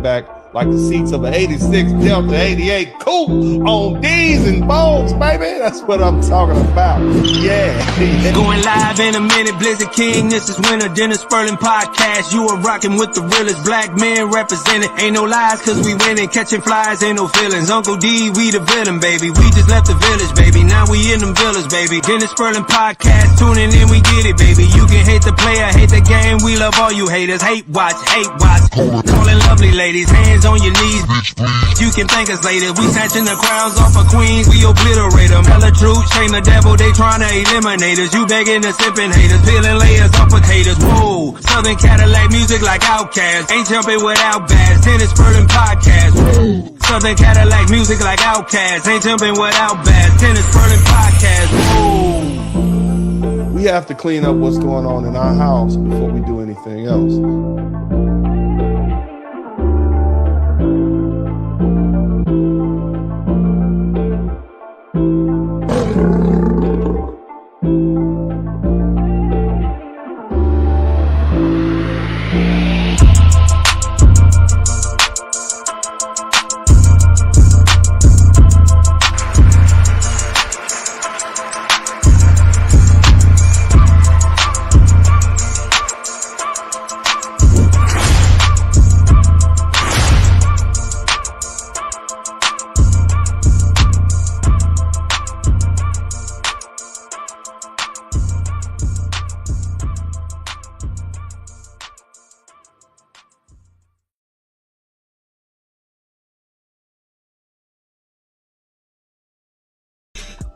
back like the seats of an 86 Delta 88 coupe on D's and Bones, baby. That's what I'm talking about. Yeah. Going live in a minute, Blizzard King. This is Winter Dinner Spurling Podcast. You are rocking with the realest black men represented. Ain't no lies, cause we winning. Catching flies, ain't no feelings. Uncle D, we the villain, baby. We just left the village, baby. Now we in them villas, baby. Dinner Spurling Podcast, tuning in, we get it, baby. You can hate the player, hate the game. We love all you haters. Hate watch, hate watch. Calling lovely ladies, hands on your knees. You can thank us later. We snatching the crowns off of queens. We obliterate them. Tell the truth, shame the devil. They trying to eliminate us. You begging the sipping haters. Peeling layers off potatoes. Whoa. Southern Cadillac music like Outkast. Ain't jumping without bass. Tennis Spurling Podcast. Whoa. Southern Cadillac music like Outkast. Ain't jumping without bass. Tennis Spurling Podcast. Whoa. We have to clean up what's going on in our house before we do anything else.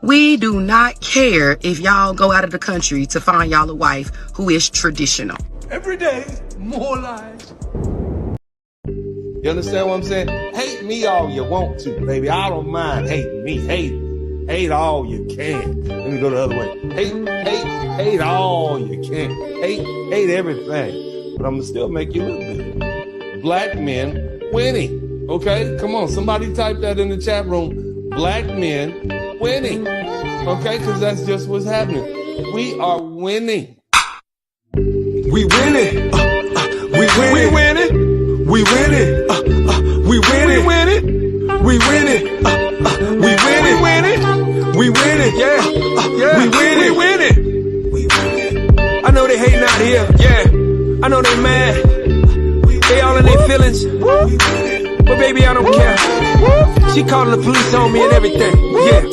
We do not care if y'all go out of the country to find y'all a wife who is traditional. Every day, more lies. You understand what I'm saying? Hate me all you want to, baby. I don't mind hating me. Hate all you can. Let me go the other way. Hate all you can. Hate everything. But I'm gonna still make you look good. Black men winning. Okay? Come on, somebody type that in the chat room. Black men winning. Okay? Because that's just what's happening. We are winning. We winning. We winning. We winning. We winning. We winning. We winning. We winning. We winning. We winning. Yeah. We winning. We winning. We winning. I know they hating out here. Yeah. I know they mad. They all in their feelings. But baby, I don't care. She calling the police on me and everything. Yeah.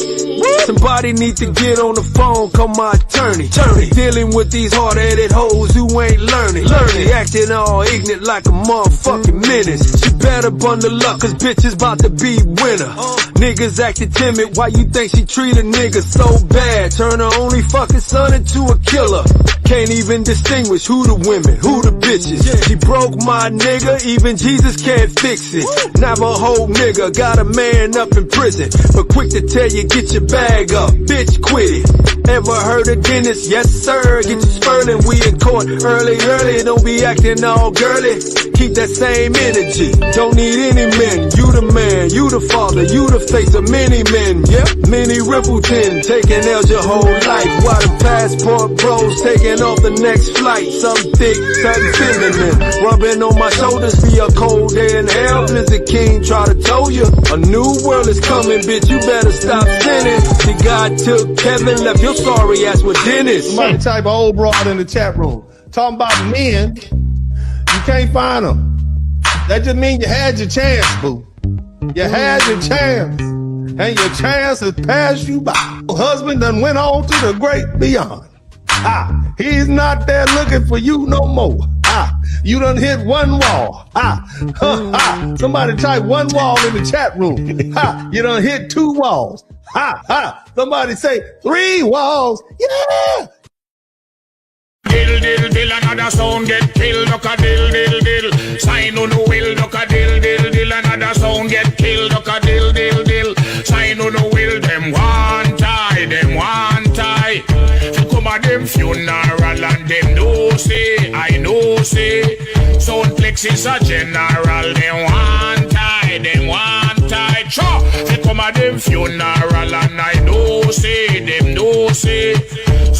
Somebody need to get on the phone, call my attorney. Dealing with these hard-headed hoes who ain't learning. Acting all ignorant like a motherfucking menace. She better bundle up, cause bitches about to be winner. Niggas acting timid, why you think she treat a nigga so bad? Turn her only fucking son into a killer. Can't even distinguish who the women, who the bitches. She broke my nigga, even Jesus can't fix it. Navajo nigga, got a man up in prison, but quick to tell you, get your bag up, bitch, quit it. Ever heard of Dennis? Yes sir, get your Spurling, we in court early, don't be acting all girly. Keep that same energy, don't need any men. You the man, you the father, you the face of many men. Yeah, Minnie Rippleton, taking L's your whole life. While the passport bros taking off the next flight. Something thick, something feminine, rubbing on my shoulders. Be a cold day in hell, Blizzard King try to tell you. A new world is coming, bitch, you better stop sinning. See, God took Kevin, left your sorry ass with Dennis. Somebody type old broad in the chat room. Talking about men, you can't find them. That just means you had your chance, boo. You had your chance, and your chance has passed you by. Your husband done went on to the great beyond. He's not there looking for you no more. You done hit one wall. Somebody type one wall in the chat room. You done hit two walls. Somebody say 3 walls. Yeah. Dill, dill, dill, another sound get killed. Duck a dill, dill, dill. Sign on the will. Duck a dill, dill, dill. Another sound get killed. Duck a dill, dill, dill. Sign on the will. Them one tie, them one tie. To come at them funeral and them no say, I know say. Soundplex is a general. Them one tie, them one tie. Sure, to come at them funeral and I know say, them no say.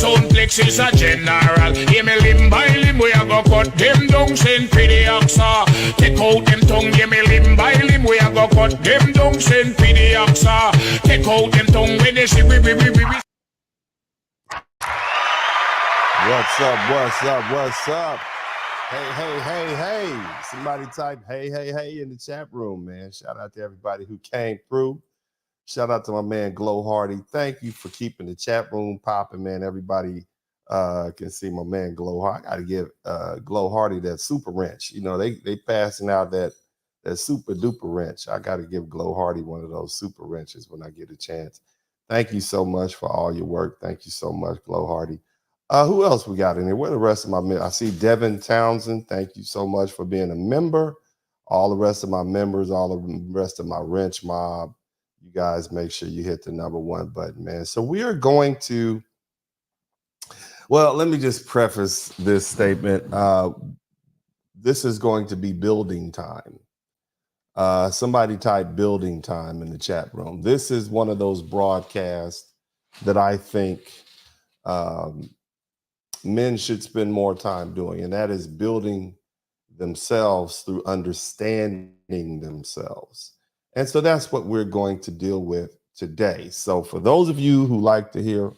Soundplex is a general. Hear me limb by limb, we a go cut them down. Send pretty oxa. Take out them tongue, give me limb But them don't send for the oxa. Take out them tongue when they say we. What's up? What's up? What's up? Hey. Somebody type hey in the chat room, man. Shout out to everybody who came through. Shout out to my man Glow Hardy. Thank you for keeping the chat room popping, man. Everybody can see my man Glow Hardy. I gotta give Glow Hardy that super wrench. You know, they passing out that super duper wrench. I gotta give Glow Hardy one of those super wrenches when I get a chance. Thank you so much for all your work. Thank you so much, Glow Hardy. Who else we got in here? Where the rest of my men? I see Devin Townsend. Thank you so much for being a member. All the rest of my members, all the rest of my wrench mob. You guys make sure you hit the #1 button, man. So we are going to, well, let me just preface this statement. This is going to be building time. Somebody type building time in the chat room. This is one of those broadcasts that I think men should spend more time doing, and that is building themselves through understanding themselves. And so that's what we're going to deal with today. So for those of you who like to hear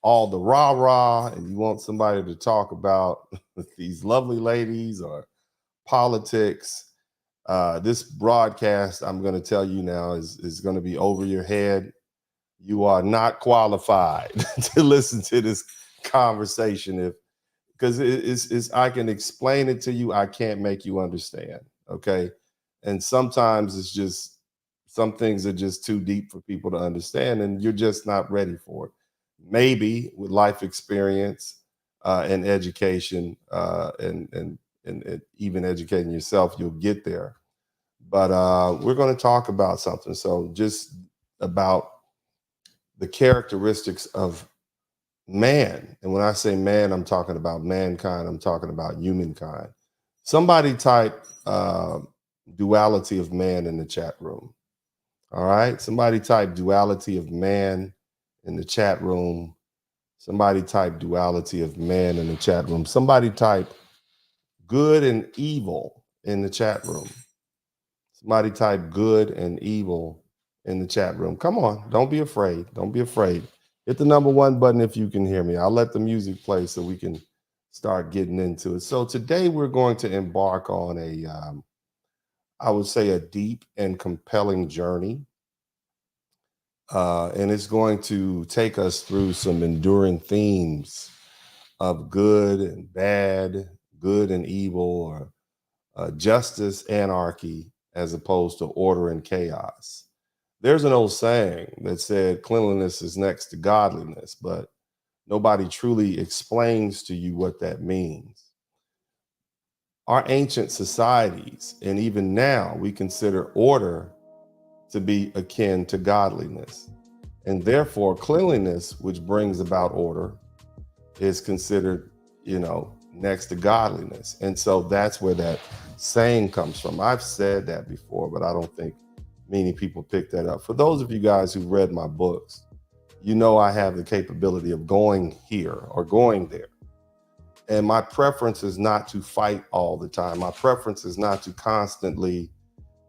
all the rah-rah and you want somebody to talk about these lovely ladies or politics, this broadcast, I'm going to tell you now, is going to be over your head. You are not qualified to listen to this conversation because it's I can explain it to you, I can't make you understand. Okay. And sometimes it's just some things are just too deep for people to understand, and you're just not ready for it. Maybe with life experience and education and even educating yourself, you'll get there. But we're going to talk about something. So just about the characteristics of man. And when I say man, I'm talking about mankind. I'm talking about humankind. Somebody type duality of man in the chat room. All right. Somebody type duality of man in the chat room. Somebody type duality of man in the chat room. Somebody type good and evil in the chat room. Somebody type good and evil in the chat room. Come on. Don't be afraid. Don't be afraid. Hit the #1 button if you can hear me. I'll let the music play so we can start getting into it. So today we're going to embark on I would say a deep and compelling journey. And it's going to take us through some enduring themes of good and bad, good and evil, or justice, anarchy, as opposed to order and chaos. There's an old saying that said cleanliness is next to godliness, but nobody truly explains to you what that means. Our ancient societies, and even now, we consider order to be akin to godliness. And therefore, cleanliness, which brings about order, is considered, next to godliness. And so that's where that saying comes from. I've said that before, but I don't think many people pick that up. For those of you guys who've read my books, I have the capability of going here or going there. And my preference is not to fight all the time. My preference is not to constantly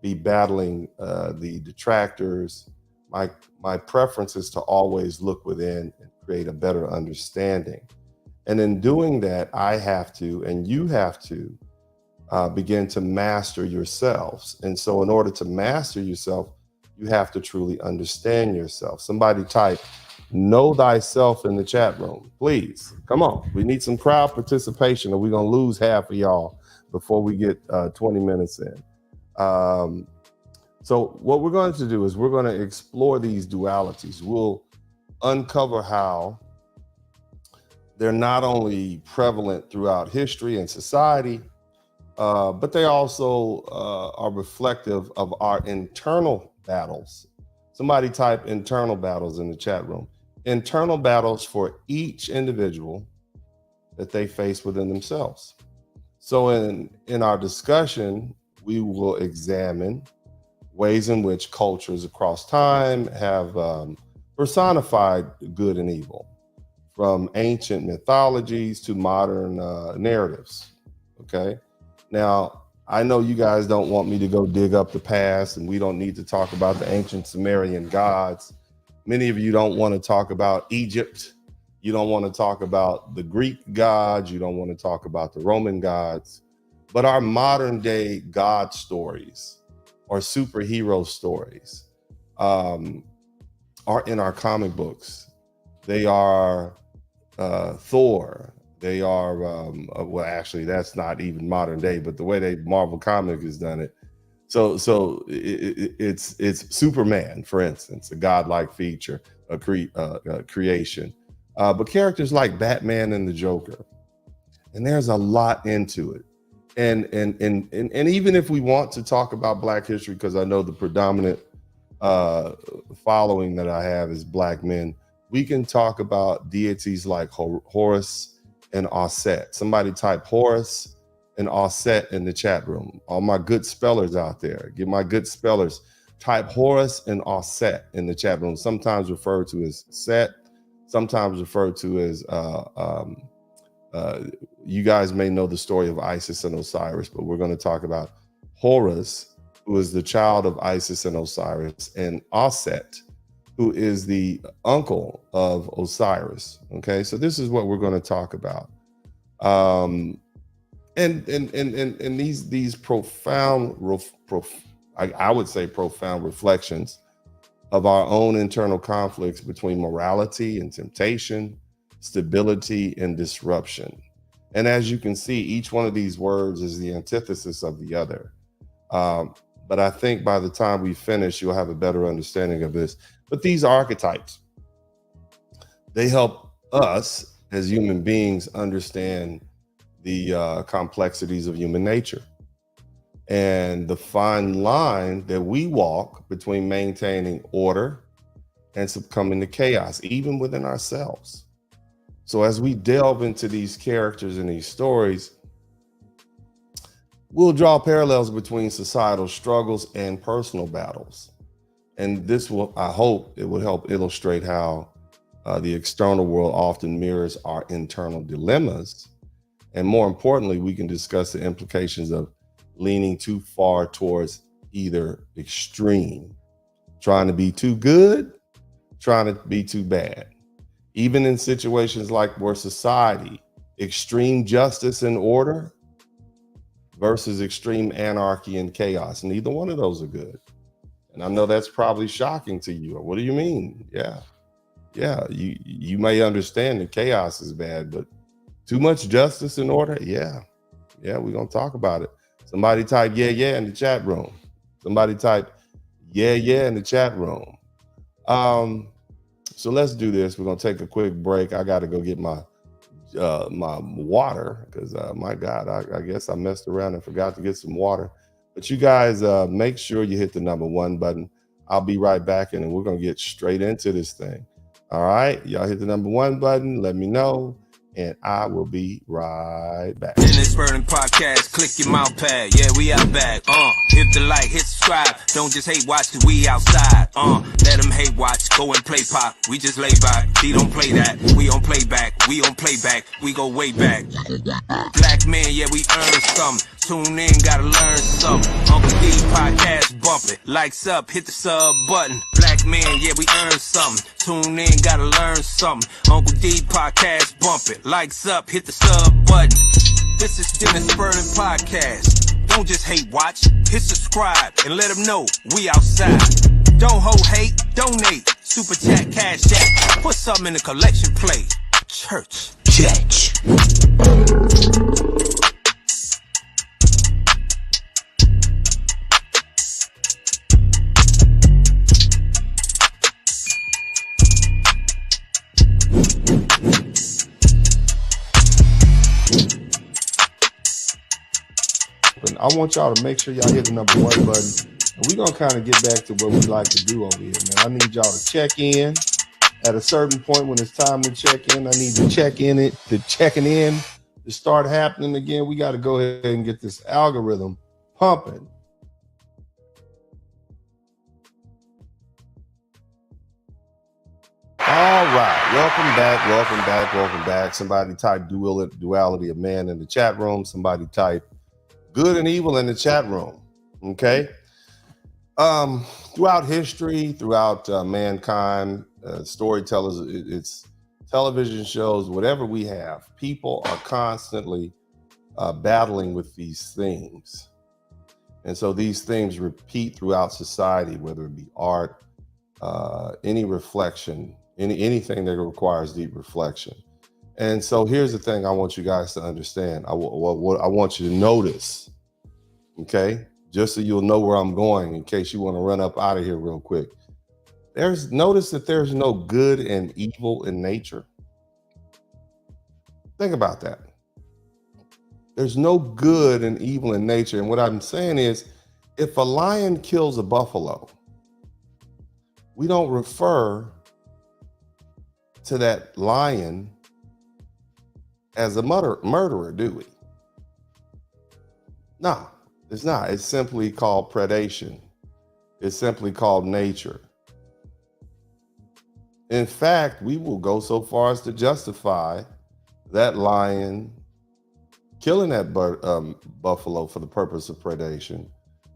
be battling the detractors. My preference is to always look within and create a better understanding. And in doing that, I have to, and you have to, begin to master yourselves. And so in order to master yourself, you have to truly understand yourself. Somebody type know thyself in the chat room, please. Come on. We need some crowd participation or we're going to lose half of y'all before we get 20 minutes in. So what we're going to do is we're going to explore these dualities. We'll uncover how they're not only prevalent throughout history and society, but they also are reflective of our internal battles. Somebody type internal battles in the chat room. Internal battles for each individual that they face within themselves. So in our discussion, we will examine ways in which cultures across time have personified good and evil, from ancient mythologies to modern narratives. Okay. Now, I know you guys don't want me to go dig up the past, and we don't need to talk about the ancient Sumerian gods. Many of you don't want to talk about Egypt. You don't want to talk about the Greek gods. You don't want to talk about the Roman gods. But our modern day God stories or superhero stories are in our comic books. They are Thor. They are, well, actually, that's not even modern day, but the way they Marvel comic has done it. So it's Superman, for instance, a godlike feature, a creation. But characters like Batman and the Joker, and there's a lot into it. And even if we want to talk about Black history, because I know the predominant following that I have is Black men, we can talk about deities like Horus and Aset. Somebody type Horus and Aset in the chat room. All my good spellers out there, get my good spellers. Type Horus and Aset in the chat room. Sometimes referred to as Set, sometimes referred to as you guys may know the story of Isis and Osiris, but we're going to talk about Horus, who is the child of Isis and Osiris, and Aset, who is the uncle of Osiris. Okay, so this is what we're going to talk about. And these profound, I would say profound reflections of our own internal conflicts between morality and temptation, stability and disruption. And as you can see, each one of these words is the antithesis of the other. But I think by the time we finish, you'll have a better understanding of this. But these archetypes, they help us as human beings understand the complexities of human nature and the fine line that we walk between maintaining order and succumbing to chaos, even within ourselves. So as we delve into these characters and these stories, we'll draw parallels between societal struggles and personal battles. And this will, I hope, it will help illustrate how the external world often mirrors our internal dilemmas. And more importantly, we can discuss the implications of leaning too far towards either extreme, trying to be too good, trying to be too bad. Even in situations like where society, extreme justice and order versus extreme anarchy and chaos. Neither one of those are good. And I know that's probably shocking to you. What do you mean? Yeah, you may understand that chaos is bad, but too much justice and order? Yeah, we're going to talk about it. Somebody type yeah in the chat room. Somebody type yeah in the chat room. So let's do this. We're going to take a quick break. I got to go get my water because my God, I guess I messed around and forgot to get some water. But you guys make sure you hit the #1 button. I'll be right back, and we're going to get straight into this thing. All right, y'all hit the #1 button. Let me know, and I will be right back. In this Spurling podcast, click your mouse pad. Yeah, we out back. Hit the like, hit subscribe. Don't just hate watch, cause we outside. Let them hate watch, go and play pop. We just lay back. He don't play that. We don't play back. We don't play back. We go way back. Black men, yeah, we earn something. Tune in, gotta learn something. Uncle D podcast bump it. Likes up, hit the sub button. Black men, yeah, we earn something. Tune in, gotta learn something. Uncle D podcast bump it. Likes up, hit the sub button. This is Dennis Spurling podcast. Don't just hate watch, hit subscribe and let them know we outside. Don't hold hate, donate. Super chat, cash app. Put something in the collection plate. Church. I want y'all to make sure y'all hit the #1 button. And we're going to kind of get back to what we like to do over here, man. I need y'all to check in at a certain point when it's time to check in. I need to checking in to start happening again. We got to go ahead and get this algorithm pumping. All right, welcome back. Somebody type duality of man in the chat room. Somebody type good and evil in the chat room. Okay. Throughout history, throughout mankind, storytellers, it's television shows, whatever we have, people are constantly battling with these themes. And so these themes repeat throughout society, whether it be art, any reflection, anything that requires deep reflection. And so here's the thing I want you guys to understand. What I want you to notice, okay? Just so you'll know where I'm going in case you want to run up out of here real quick. Notice that there's no good and evil in nature. Think about that. There's no good and evil in nature. And what I'm saying is, if a lion kills a buffalo, we don't refer to that lion as a murderer, do we? No, it's not. It's simply called predation. It's simply called nature. In fact, we will go so far as to justify that lion killing that buffalo for the purpose of predation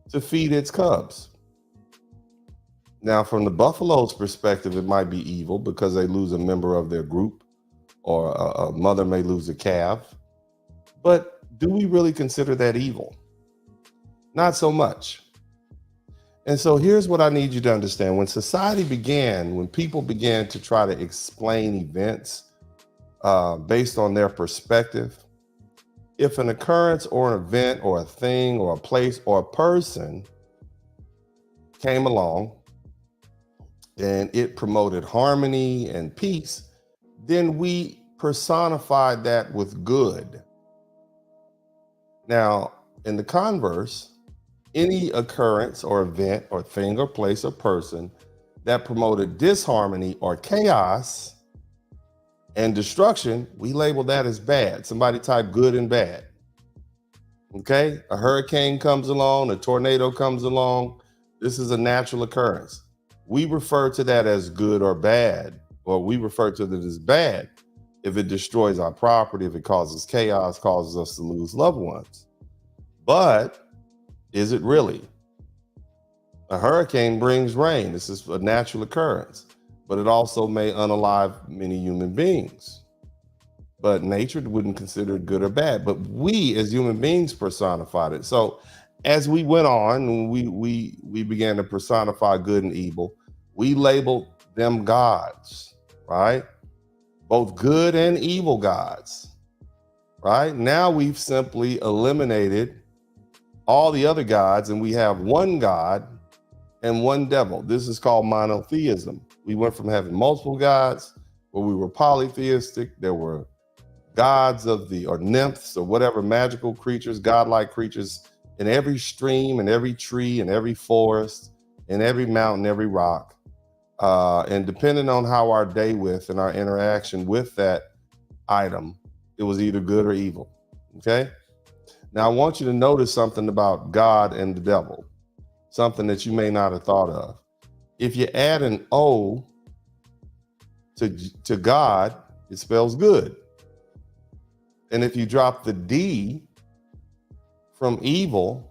to feed its cubs. Now, from the buffalo's perspective, it might be evil because they lose a member of their group, or a mother may lose a calf. But do we really consider that evil? Not so much. And so here's what I need you to understand. When society began, when people began to try to explain events based on their perspective, if an occurrence or an event or a thing or a place or a person came along and it promoted harmony and peace, then we personified that with good. Now, in the converse, any occurrence or event or thing or place or person that promoted disharmony or chaos and destruction, we label that as bad. Somebody type good and bad. Okay? A hurricane comes along, a tornado comes along. This is a natural occurrence. We refer to that as good or bad, or we refer to it as bad if it destroys our property, if it causes chaos, causes us to lose loved ones. But is it really? A hurricane brings rain. This is a natural occurrence, but it also may unalive many human beings. But nature wouldn't consider it good or bad, but we as human beings personified it. So as we went on, we began to personify good and evil. We labeled them gods, right? Both good and evil gods, right? Now we've simply eliminated all the other gods and we have one God and one devil. This is called monotheism. We went from having multiple gods where we were polytheistic. There were gods or nymphs or whatever, magical creatures, godlike creatures in every stream, in every tree, in every forest, in every mountain, every rock. And depending on how our day with and our interaction with that item, it was either good or evil. Okay. Now I want you to notice something about God and the devil, something that you may not have thought of. If you add an O to God, it spells good. And if you drop the D from evil,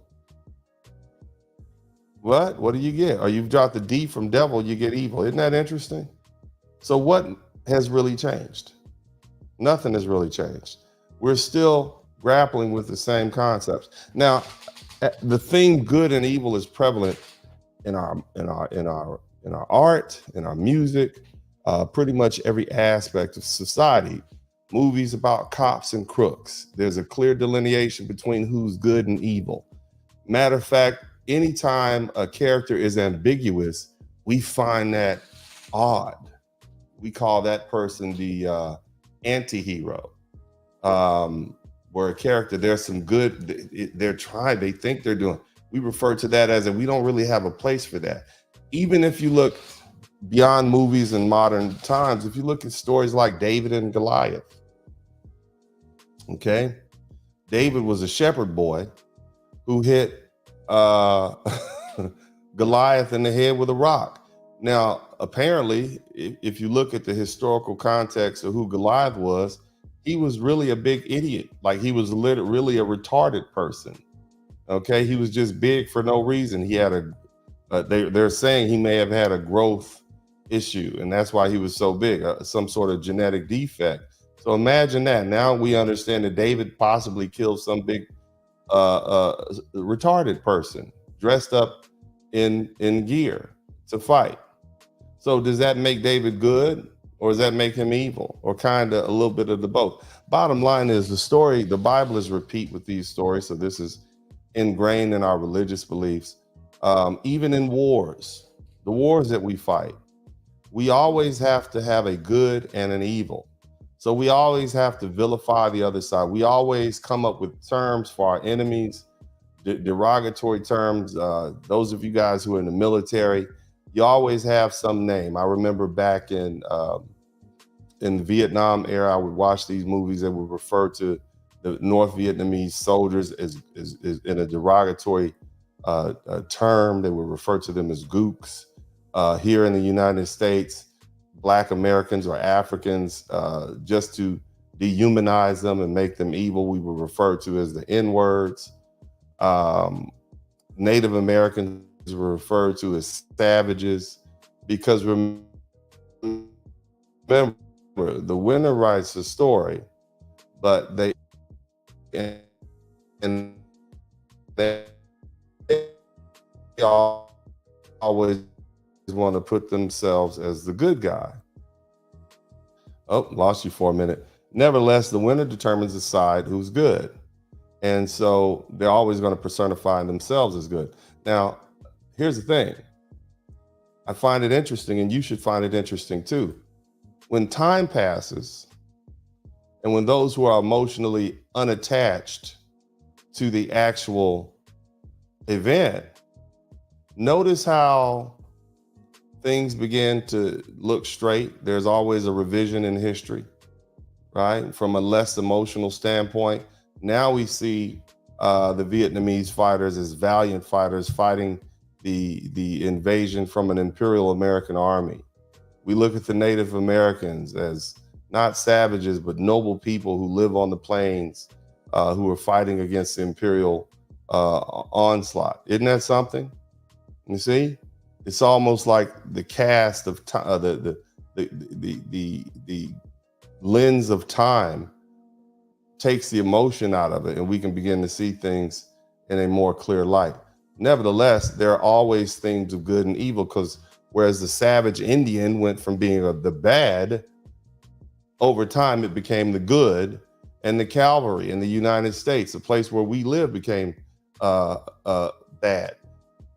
what do you get? Or you've dropped the D from devil, you get evil. Isn't that interesting? So what has really changed? Nothing has really changed. We're still grappling with the same concepts. Now, the theme good and evil is prevalent in our art, in our music, pretty much every aspect of society. Movies about cops and crooks. There's a clear delineation between who's good and evil. Matter of fact, anytime a character is ambiguous, we find that odd. We call that person the anti-hero. Where a character, there's some good, they think they're doing. We refer to that as we don't really have a place for that. Even if you look beyond movies and modern times, if you look at stories like David and Goliath, okay? David was a shepherd boy who hit Goliath in the head with a rock. Now, apparently, if you look at the historical context of who Goliath was, he was really a big idiot. Like he was really a retarded person. Okay, he was just big for no reason. He had they're saying he may have had a growth issue, and that's why he was so big, some sort of genetic defect. So imagine that. Now we understand that David possibly killed some big retarded person dressed up in gear to fight. So does that make David good, or does that make him evil, or kind of a little bit of the both? Bottom line is the Bible is repeat with these stories, so this is ingrained in our religious beliefs. Even in wars, the wars that we fight, we always have to have a good and an evil. So we always have to vilify the other side. We always come up with terms for our enemies, derogatory terms. Those of you guys who are in the military, you always have some name. I remember back in the Vietnam era, I would watch these movies that would refer to the North Vietnamese soldiers as in a derogatory term. They would refer to them as gooks. Here in the United States, Black Americans or Africans, just to dehumanize them and make them evil, we would refer to as the N-words. Native Americans were referred to as savages, because remember, the winner writes the story, but they always want to put themselves as the good guy. Oh, lost you for a minute. Nevertheless, the winner determines the side who's good. And so they're always going to personify themselves as good. Now, here's the thing. I find it interesting, and you should find it interesting too. When time passes, and when those who are emotionally unattached to the actual event, notice how things begin to look straight. There's always a revision in history, right? From a less emotional standpoint. Now we see the Vietnamese fighters as valiant fighters fighting the invasion from an Imperial American army. We look at the Native Americans as not savages, but noble people who live on the plains, who are fighting against the Imperial onslaught. Isn't that something? You see? It's almost like the cast of the lens of time takes the emotion out of it, and we can begin to see things in a more clear light. Nevertheless, there are always things of good and evil, because whereas the savage Indian went from being the bad, over time it became the good, and the cavalry in the United States, the place where we live, became bad.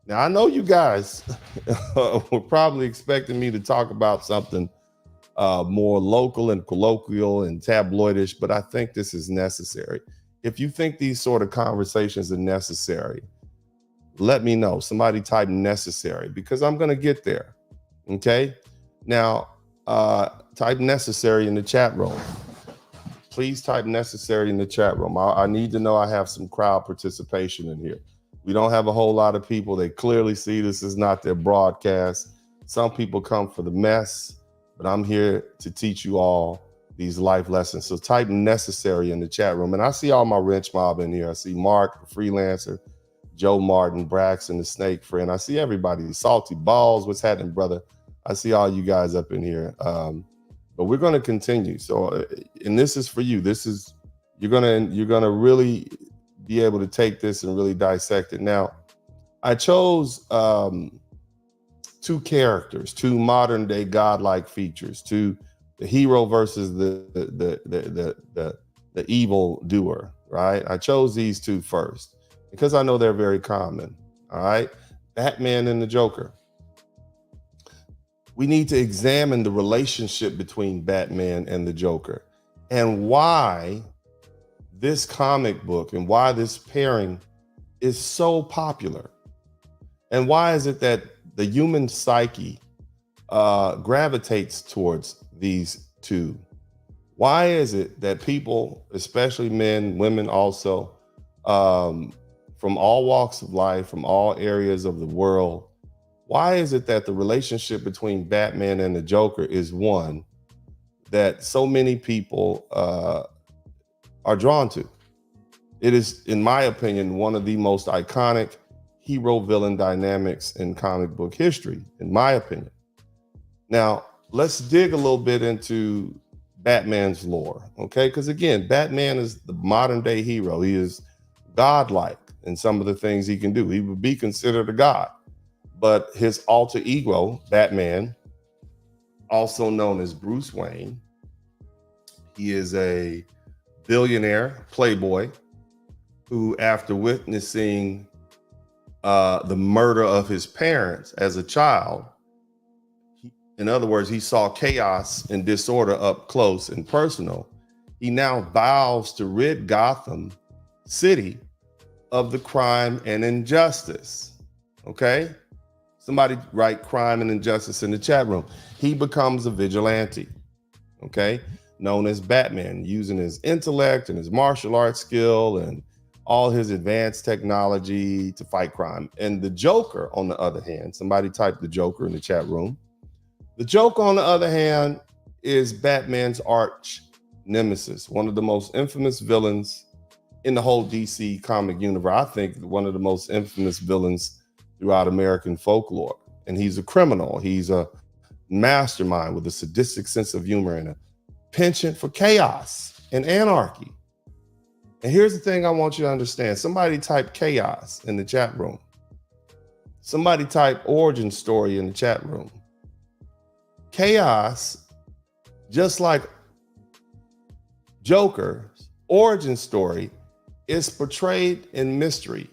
Now, I know you guys were probably expecting me to talk about something more local and colloquial and tabloidish, but I think this is necessary. If you think these sort of conversations are necessary, let me know. Somebody type necessary, because I'm going to get there. Okay? Now, type necessary in the chat room. Please type necessary in the chat room. I need to know I have some crowd participation in here. We don't have a whole lot of people. They clearly see this is not their broadcast. Some people come for the mess, but I'm here to teach you all these life lessons. So type necessary in the chat room. And I see all my wrench mob in here. I see Mark, the freelancer, Joe Martin, Braxton, the snake friend. I see everybody. Salty Balls, what's happening, brother? I see all you guys up in here. But we're going to continue. So, and this is for you. This is, you're gonna really be able to take this and really dissect it. Now, I chose two characters, two modern day godlike features, two the hero versus the evil doer, right? I chose these two first because I know they're very common. All right, Batman and the Joker. We need to examine the relationship between Batman and the Joker, and why this comic book and why this pairing is so popular. And why is it that the human psyche gravitates towards these two? Why is it that people, especially men, women also, from all walks of life, from all areas of the world, why is it that the relationship between Batman and the Joker is one that so many people are drawn to? It is, in my opinion, one of the most iconic hero-villain dynamics in comic book history, in my opinion. Now, let's dig a little bit into Batman's lore, okay? Because again, Batman is the modern day hero. He is godlike in some of the things he can do. He would be considered a god. But his alter ego, Batman, also known as Bruce Wayne, he is a billionaire playboy who, after witnessing the murder of his parents as a child, in other words, he saw chaos and disorder up close and personal. He now vows to rid Gotham City of the crime and injustice. Okay? Somebody write crime and injustice in the chat room. He becomes a vigilante, okay? Known as Batman, using his intellect and his martial arts skill and all his advanced technology to fight crime. And the Joker, on the other hand, somebody type the Joker in the chat room. The Joker, on the other hand, is Batman's arch nemesis, one of the most infamous villains in the whole DC comic universe. I think one of the most infamous villains throughout American folklore. And he's a criminal. He's a mastermind with a sadistic sense of humor and a penchant for chaos and anarchy. And here's the thing I want you to understand. Somebody type chaos in the chat room. Somebody type origin story in the chat room. Chaos, just like Joker's origin story, is portrayed in mystery,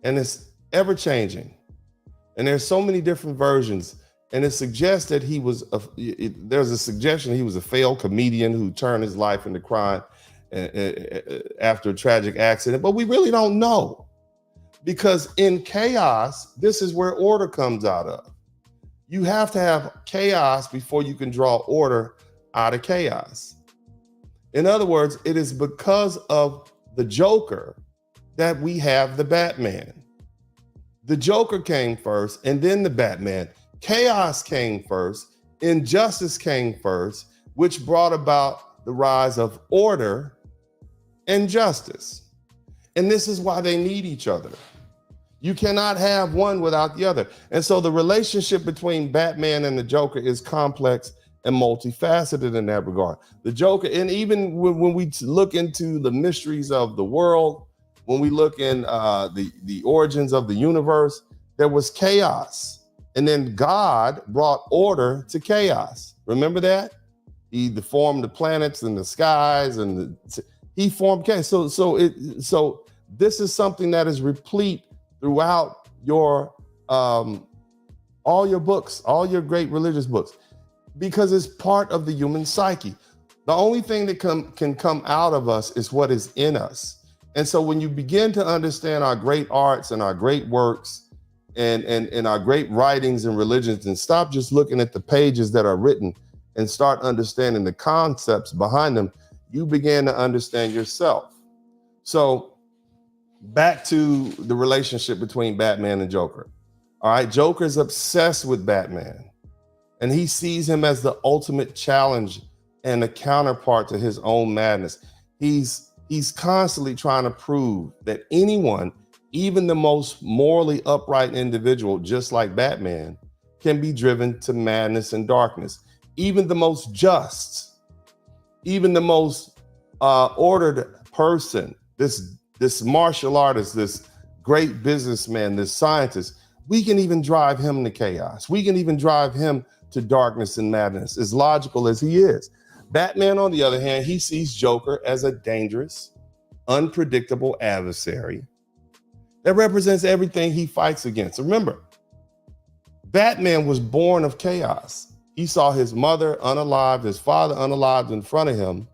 and it's ever-changing. And there's so many different versions, and it suggests that he was there's a suggestion he was a failed comedian who turned his life into crime after a tragic accident, but we really don't know, because in chaos, this is where order comes out of. You have to have chaos before you can draw order out of chaos. In other words, it is because of the Joker that we have the Batman. The Joker came first, and then the Batman. Chaos came first, injustice came first, which brought about the rise of order and justice. And this is why they need each other. You cannot have one without the other. And so the relationship between Batman and the Joker is complex and multifaceted in that regard. The Joker, and even when we look into the mysteries of the world, when we look in the origins of the universe, there was chaos. And then God brought order to chaos. Remember that? He formed the planets and the skies, and he formed chaos. So this is something that is replete throughout your all your books, all your great religious books, because it's part of the human psyche. The only thing that can come out of us is what is in us. And so when you begin to understand our great arts and our great works and our great writings and religions, and stop just looking at the pages that are written and start understanding the concepts behind them, you begin to understand yourself. So back to the relationship between Batman and Joker. All right, Joker's obsessed with Batman, and he sees him as the ultimate challenge and a counterpart to his own madness. He's constantly trying to prove that anyone, even the most morally upright individual, just like Batman, can be driven to madness and darkness. Even the most just, even the most ordered person, this martial artist, this great businessman, this scientist, we can even drive him to chaos. We can even drive him to darkness and madness, as logical as he is. Batman, on the other hand, he sees Joker as a dangerous, unpredictable adversary that represents everything he fights against. Remember, Batman was born of chaos. He saw his mother unalived, his father unalived in front of him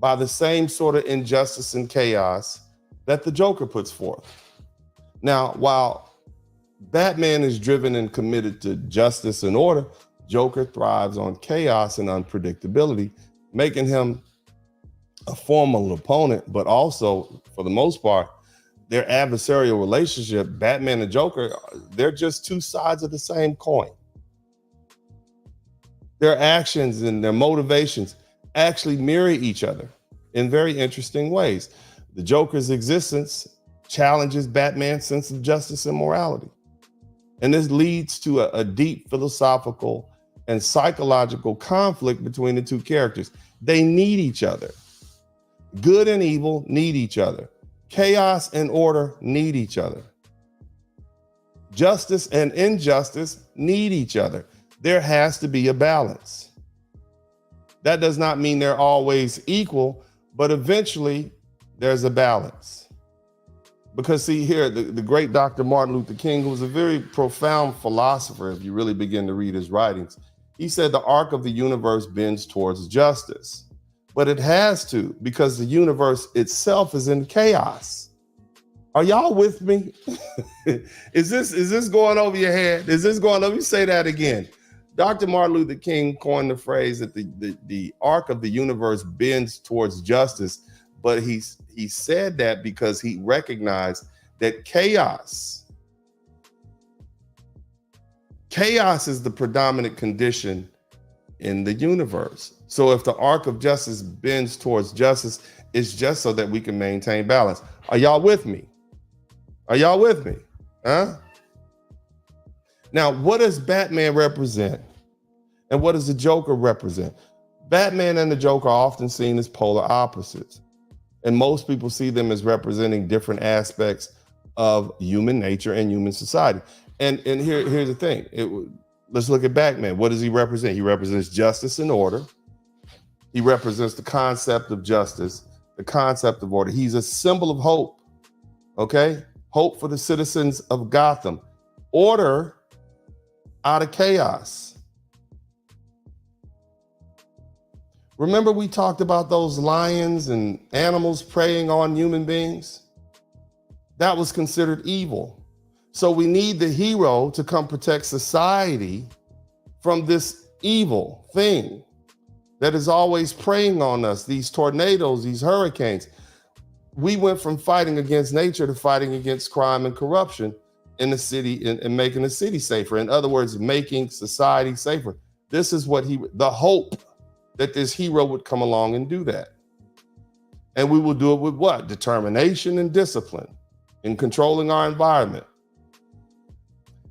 by the same sort of injustice and chaos that the Joker puts forth. Now, while Batman is driven and committed to justice and order, Joker thrives on chaos and unpredictability, making him a formidable opponent, but also, for the most part, their adversarial relationship, Batman and Joker, they're just two sides of the same coin. Their actions and their motivations actually mirror each other in very interesting ways. The Joker's existence challenges Batman's sense of justice and morality. And this leads to a deep philosophical and psychological conflict between the two characters. They need each other. Good and evil need each other. Chaos and order need each other. Justice and injustice need each other. There has to be a balance. That does not mean they're always equal, but eventually there's a balance. Because see here, the great Dr. Martin Luther King, who was a very profound philosopher, if you really begin to read his writings, he said the arc of the universe bends towards justice. But it has to, because the universe itself is in chaos. Are y'all with me? Is this going over your head? Is this going, let me say that again. Dr. Martin Luther King coined the phrase that the arc of the universe bends towards justice, but he said that because he recognized that chaos is the predominant condition in the universe. So if the arc of justice bends towards justice, it's just so that we can maintain balance. Are y'all with me? Are y'all with me? Huh? Now, what does Batman represent? And what does the Joker represent? Batman and the Joker are often seen as polar opposites. And most people see them as representing different aspects of human nature and human society. And here's the thing. Let's look at Batman. What does he represent? He represents justice and order. He represents the concept of justice, the concept of order. He's a symbol of hope, okay? Hope for the citizens of Gotham. Order out of chaos. Remember we talked about those lions and animals preying on human beings? That was considered evil. So we need the hero to come protect society from this evil thing that is always preying on us, these tornadoes, these hurricanes. We went from fighting against nature to fighting against crime and corruption in the city and making the city safer. In other words, making society safer. This is what the hope that this hero would come along and do that. And we will do it with what? Determination and discipline in controlling our environment.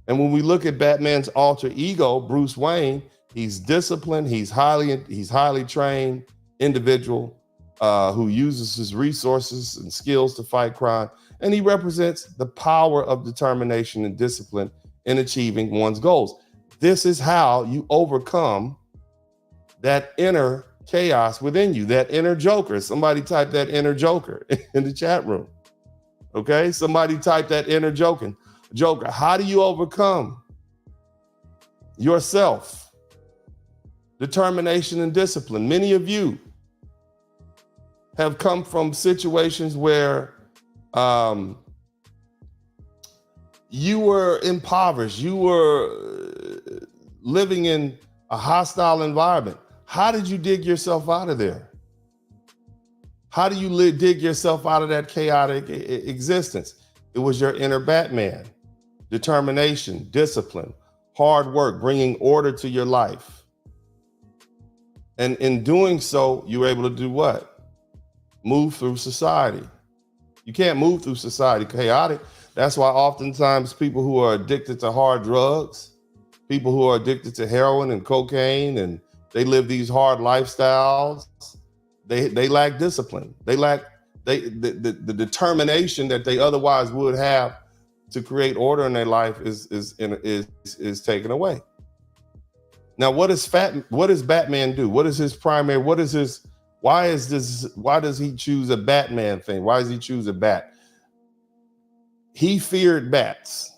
And when we look at Batman's alter ego, Bruce Wayne, he's disciplined, he's highly trained individual who uses his resources and skills to fight crime. And he represents the power of determination and discipline in achieving one's goals. This is how you overcome that inner chaos within you, that inner Joker. Somebody type that inner Joker in the chat room. Okay, somebody type that inner Joker. How do you overcome yourself? Determination and discipline. Many of you have come from situations where you were impoverished, you were living in a hostile environment. How did you dig yourself out of there? How do you dig yourself out of that chaotic existence? It was your inner Batman. Determination, discipline, hard work, bringing order to your life. And in doing so, you were able to do what? Move through society. You can't move through society chaotic. That's why oftentimes people who are addicted to hard drugs, people who are addicted to heroin and cocaine, and they live these hard lifestyles, they lack discipline. They lack the determination that they otherwise would have to create order in their life is taken away. Now, what does Batman do? What is his primary? Why does he choose a Batman thing? Why does he choose a bat? He feared bats,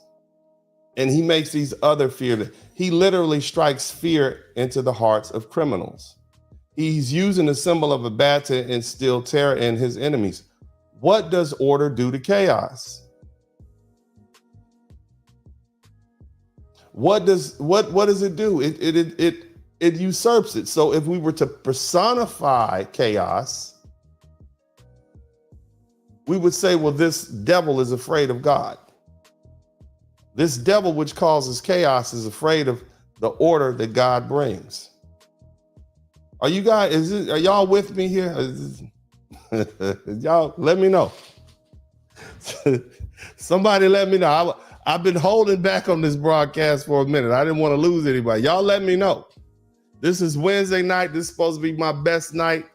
and he makes these other fear. He literally strikes fear into the hearts of criminals. He's using the symbol of a bat to instill terror in his enemies. What does order do to chaos? What does it do? It usurps it. So if we were to personify chaos, we would say, well, this devil is afraid of God. This devil which causes chaos is afraid of the order that God brings. Are y'all with me here? Y'all, let me know. Somebody let me know. I've been holding back on this broadcast for a minute. I didn't want to lose anybody. Y'all let me know. This is Wednesday night. This is supposed to be my best night.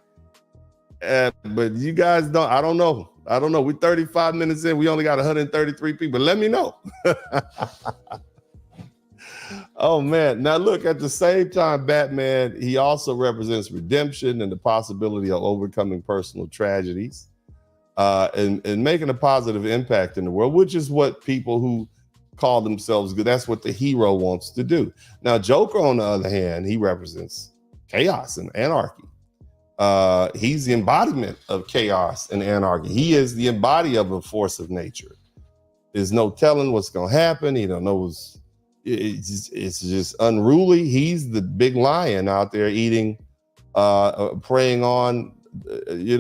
But you guys don't, I don't know. We're 35 minutes in. We only got 133 people. Let me know. Oh, man. Now, look, at the same time, Batman, he also represents redemption and the possibility of overcoming personal tragedies and making a positive impact in the world, which is what people who call themselves good, that's what the hero wants to do. Now, Joker, on the other hand, he represents chaos and anarchy. He's the embodiment of chaos and anarchy. He is the embodiment of a force of nature. There's no telling what's going to happen. He don't know. It's just unruly. He's the big lion out there eating, preying on,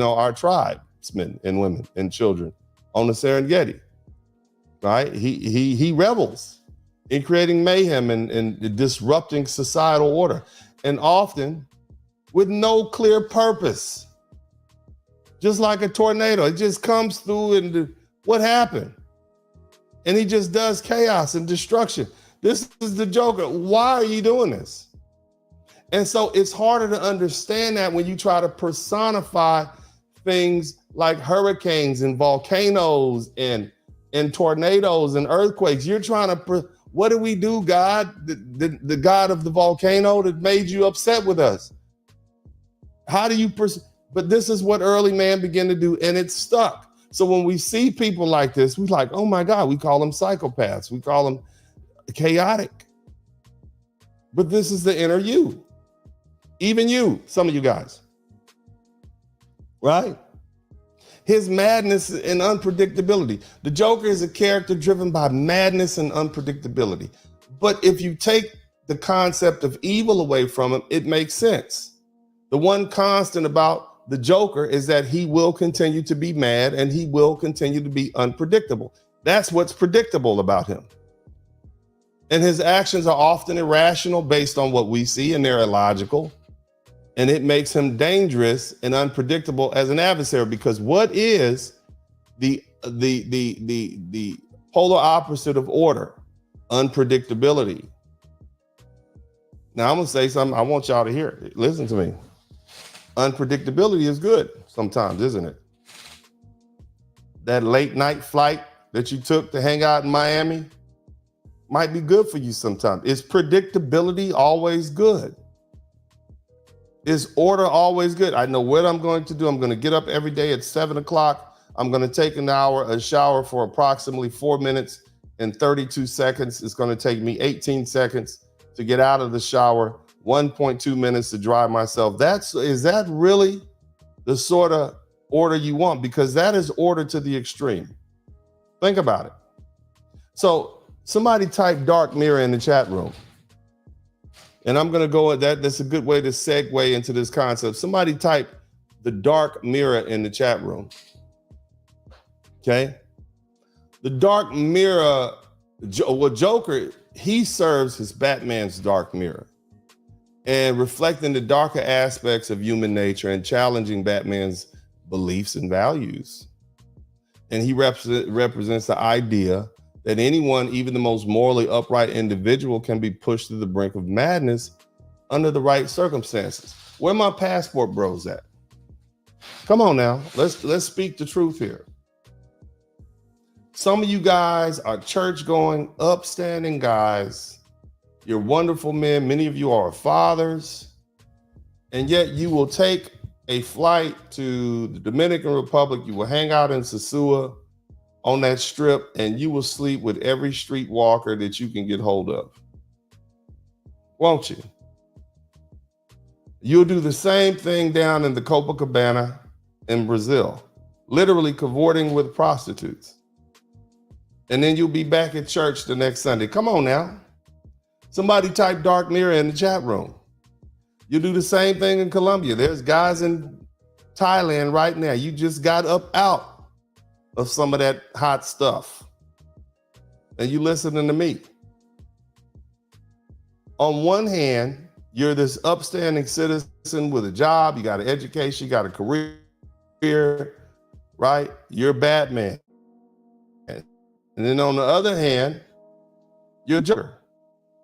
our tribesmen and women and children on the Serengeti. Right? He revels in creating mayhem and disrupting societal order, and often with no clear purpose. Just like a tornado, it just comes through and what happened? And he just does chaos and destruction. This is the Joker. Why are you doing this? And so it's harder to understand that when you try to personify things like hurricanes and volcanoes and tornadoes and earthquakes. You're trying to, what do we do, God? The God of the volcano that made you upset with us. How do you, but this is what early man began to do, and it's stuck. So when we see people like this, we're like, oh my God, we call them psychopaths. We call them chaotic. But this is the inner you. Even you, some of you guys. Right? His madness and unpredictability. The Joker is a character driven by madness and unpredictability. But if you take the concept of evil away from him, it makes sense. The one constant about the Joker is that he will continue to be mad and he will continue to be unpredictable. That's what's predictable about him. And his actions are often irrational based on what we see, and they're illogical. And it makes him dangerous and unpredictable as an adversary, because what is the polar opposite of order? Unpredictability. Now I'm gonna say something I want y'all to hear. Listen to me. Unpredictability is good sometimes, isn't it? That late night flight that you took to hang out in Miami might be good for you sometimes. Is predictability always good? Is order always good? I know what I'm going to do. I'm going to get up every day at 7 o'clock. I'm going to take a shower for approximately 4 minutes and 32 seconds. It's going to take me 18 seconds to get out of the shower, 1.2 minutes to dry myself. Is that really the sort of order you want? Because that is order to the extreme. Think about it. So somebody type dark mirror in the chat room. And I'm going to go at that. That's a good way to segue into this concept. Somebody type the dark mirror in the chat room. Okay. The dark mirror, Joker, he serves his Batman's dark mirror and reflecting the darker aspects of human nature and challenging Batman's beliefs and values. And he represents the idea that anyone, even the most morally upright individual, can be pushed to the brink of madness under the right circumstances. Where my passport bros at? Come on now, let's speak the truth here. Some of you guys are church-going, upstanding guys. You're wonderful men. Many of you are fathers, and yet you will take a flight to the Dominican Republic. You will hang out in Sosua on that strip, and you will sleep with every streetwalker that you can get hold of. Won't you? You'll do the same thing down in the Copacabana in Brazil, literally cavorting with prostitutes. And then you'll be back at church the next Sunday. Come on now. Somebody type dark mirror in the chat room. You do the same thing in Colombia. There's guys in Thailand right now. You just got up out of some of that hot stuff. And you listening to me. On one hand, you're this upstanding citizen with a job, you got an education, you got a career, here, right? You're Batman. And then on the other hand, you're a Joker.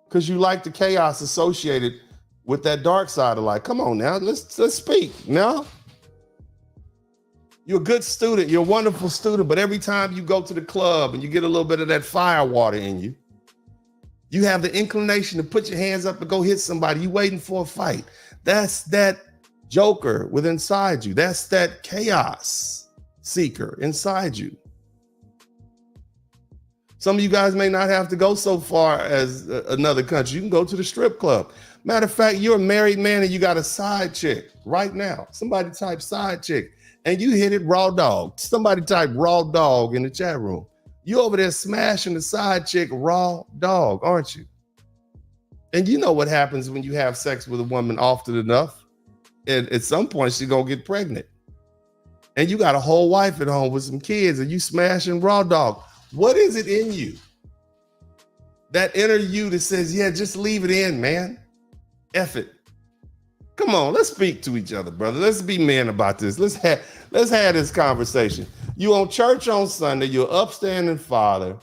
Because you like the chaos associated with that dark side of life. Come on now, let's speak now. You're a good student, you're a wonderful student, but every time you go to the club and you get a little bit of that fire water in you, you have the inclination to put your hands up and go hit somebody. You waiting for a fight. That's that Joker within inside you. That's that chaos seeker inside you. Some of you guys may not have to go so far as another country. You can go to the strip club. Matter of fact, you're a married man and you got a side chick right now. Somebody type side chick and you hit it raw dog. Somebody type raw dog in the chat room. You over there smashing the side chick raw dog, aren't you? And you know what happens when you have sex with a woman often enough. And at some point, she's going to get pregnant. And you got a whole wife at home with some kids and you smashing raw dog. What is it in you? That inner you that says, yeah, just leave it in, man. F it. Come on, let's speak to each other, brother. Let's be men about this. Let's have this conversation. You on church on Sunday, you're an upstanding father.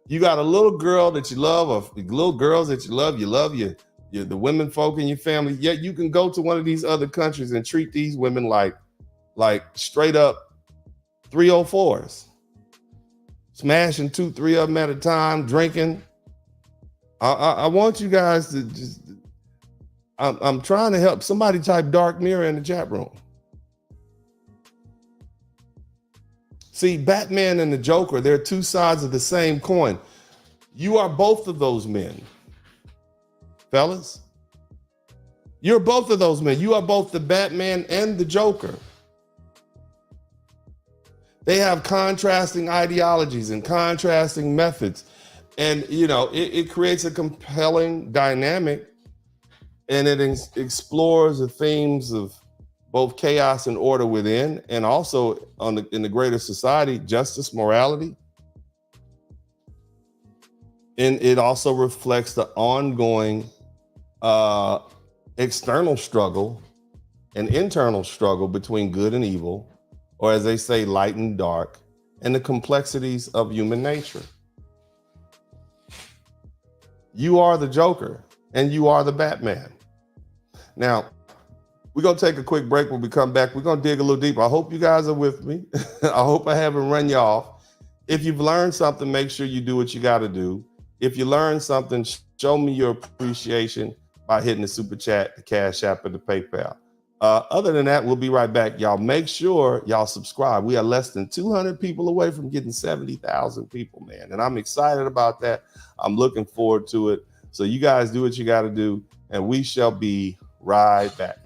You got a little girl that you love, or little girls that you love the women folk in your family. Yet you can go to one of these other countries and treat these women like straight up 304s. Smashing 2-3 of them at a time, drinking. I want you guys to just, I'm trying to help. Somebody type dark mirror in the chat room. See, Batman and the Joker, they're two sides of the same coin. You are both of those men, fellas. You're both of those men. You are both the Batman and the Joker. They have contrasting ideologies and contrasting methods. And, you know, it creates a compelling dynamic, and it explores the themes of both chaos and order within, and also in the greater society, justice, morality. And it also reflects the ongoing external struggle and internal struggle between good and evil, or as they say, light and dark, and the complexities of human nature. You are the Joker and you are the Batman. Now, we're going to take a quick break. When we come back, we're going to dig a little deeper. I hope you guys are with me. I hope I haven't run you off. If you've learned something, make sure you do what you got to do. If you learned something, show me your appreciation by hitting the super chat, the Cash App, or the PayPal. Other than that, we'll be right back. Y'all make sure y'all subscribe. We are less than 200 people away from getting 70,000 people, man. And I'm excited about that. I'm looking forward to it. So you guys do what you got to do, and we shall be right back.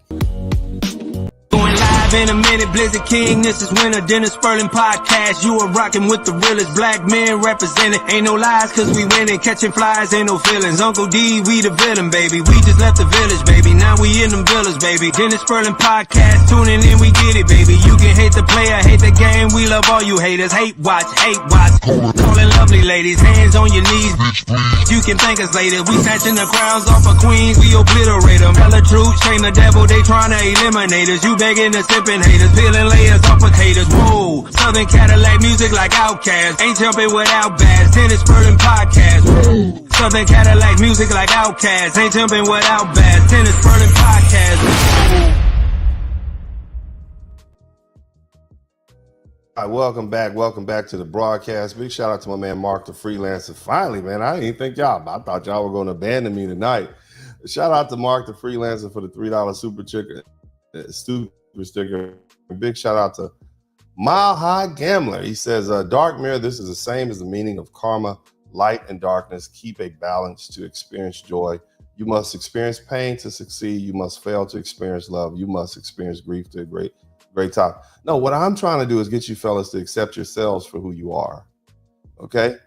In a minute, Blizzard King, this is Winter Dinner Spurling Podcast. You are rocking with the realest black men represented. Ain't no lies, cause we winning, catching flies, ain't no feelings. Uncle D, we the villain, baby. We just left the village, baby. Now we in them villas, baby. Dinner Spurling Podcast, tuning in, we get it, baby. You can hate the player, hate the game. We love all you haters. Hate watch, hate watch. Calling lovely ladies, hands on your knees. You can thank us later. We snatching the crowns off of queens, we obliterate them. Tell the truth, shame the devil, they trying to eliminate us. You begging to haters, peeling layers off potatoes. Whoa, Southern Cadillac music like Outkast. Ain't jumping without bass. Tennis Spurling Podcast. Whoa, Southern Cadillac music like Outkast. Ain't jumping without bass. Tennis Spurling Podcast. Whoa. All right, welcome back to the broadcast. Big shout out to my man Mark the Freelancer. Finally, man, I didn't think I thought y'all were going to abandon me tonight. Shout out to Mark the Freelancer for the $3 super sticker. Big shout out to Mile High Gambler. He says, Dark Mirror, this is the same as the meaning of karma, light and darkness. Keep a balance to experience joy. You must experience pain to succeed. You must fail to experience love. You must experience grief to a great top. No, what I'm trying to do is get you fellas to accept yourselves for who you are. Okay?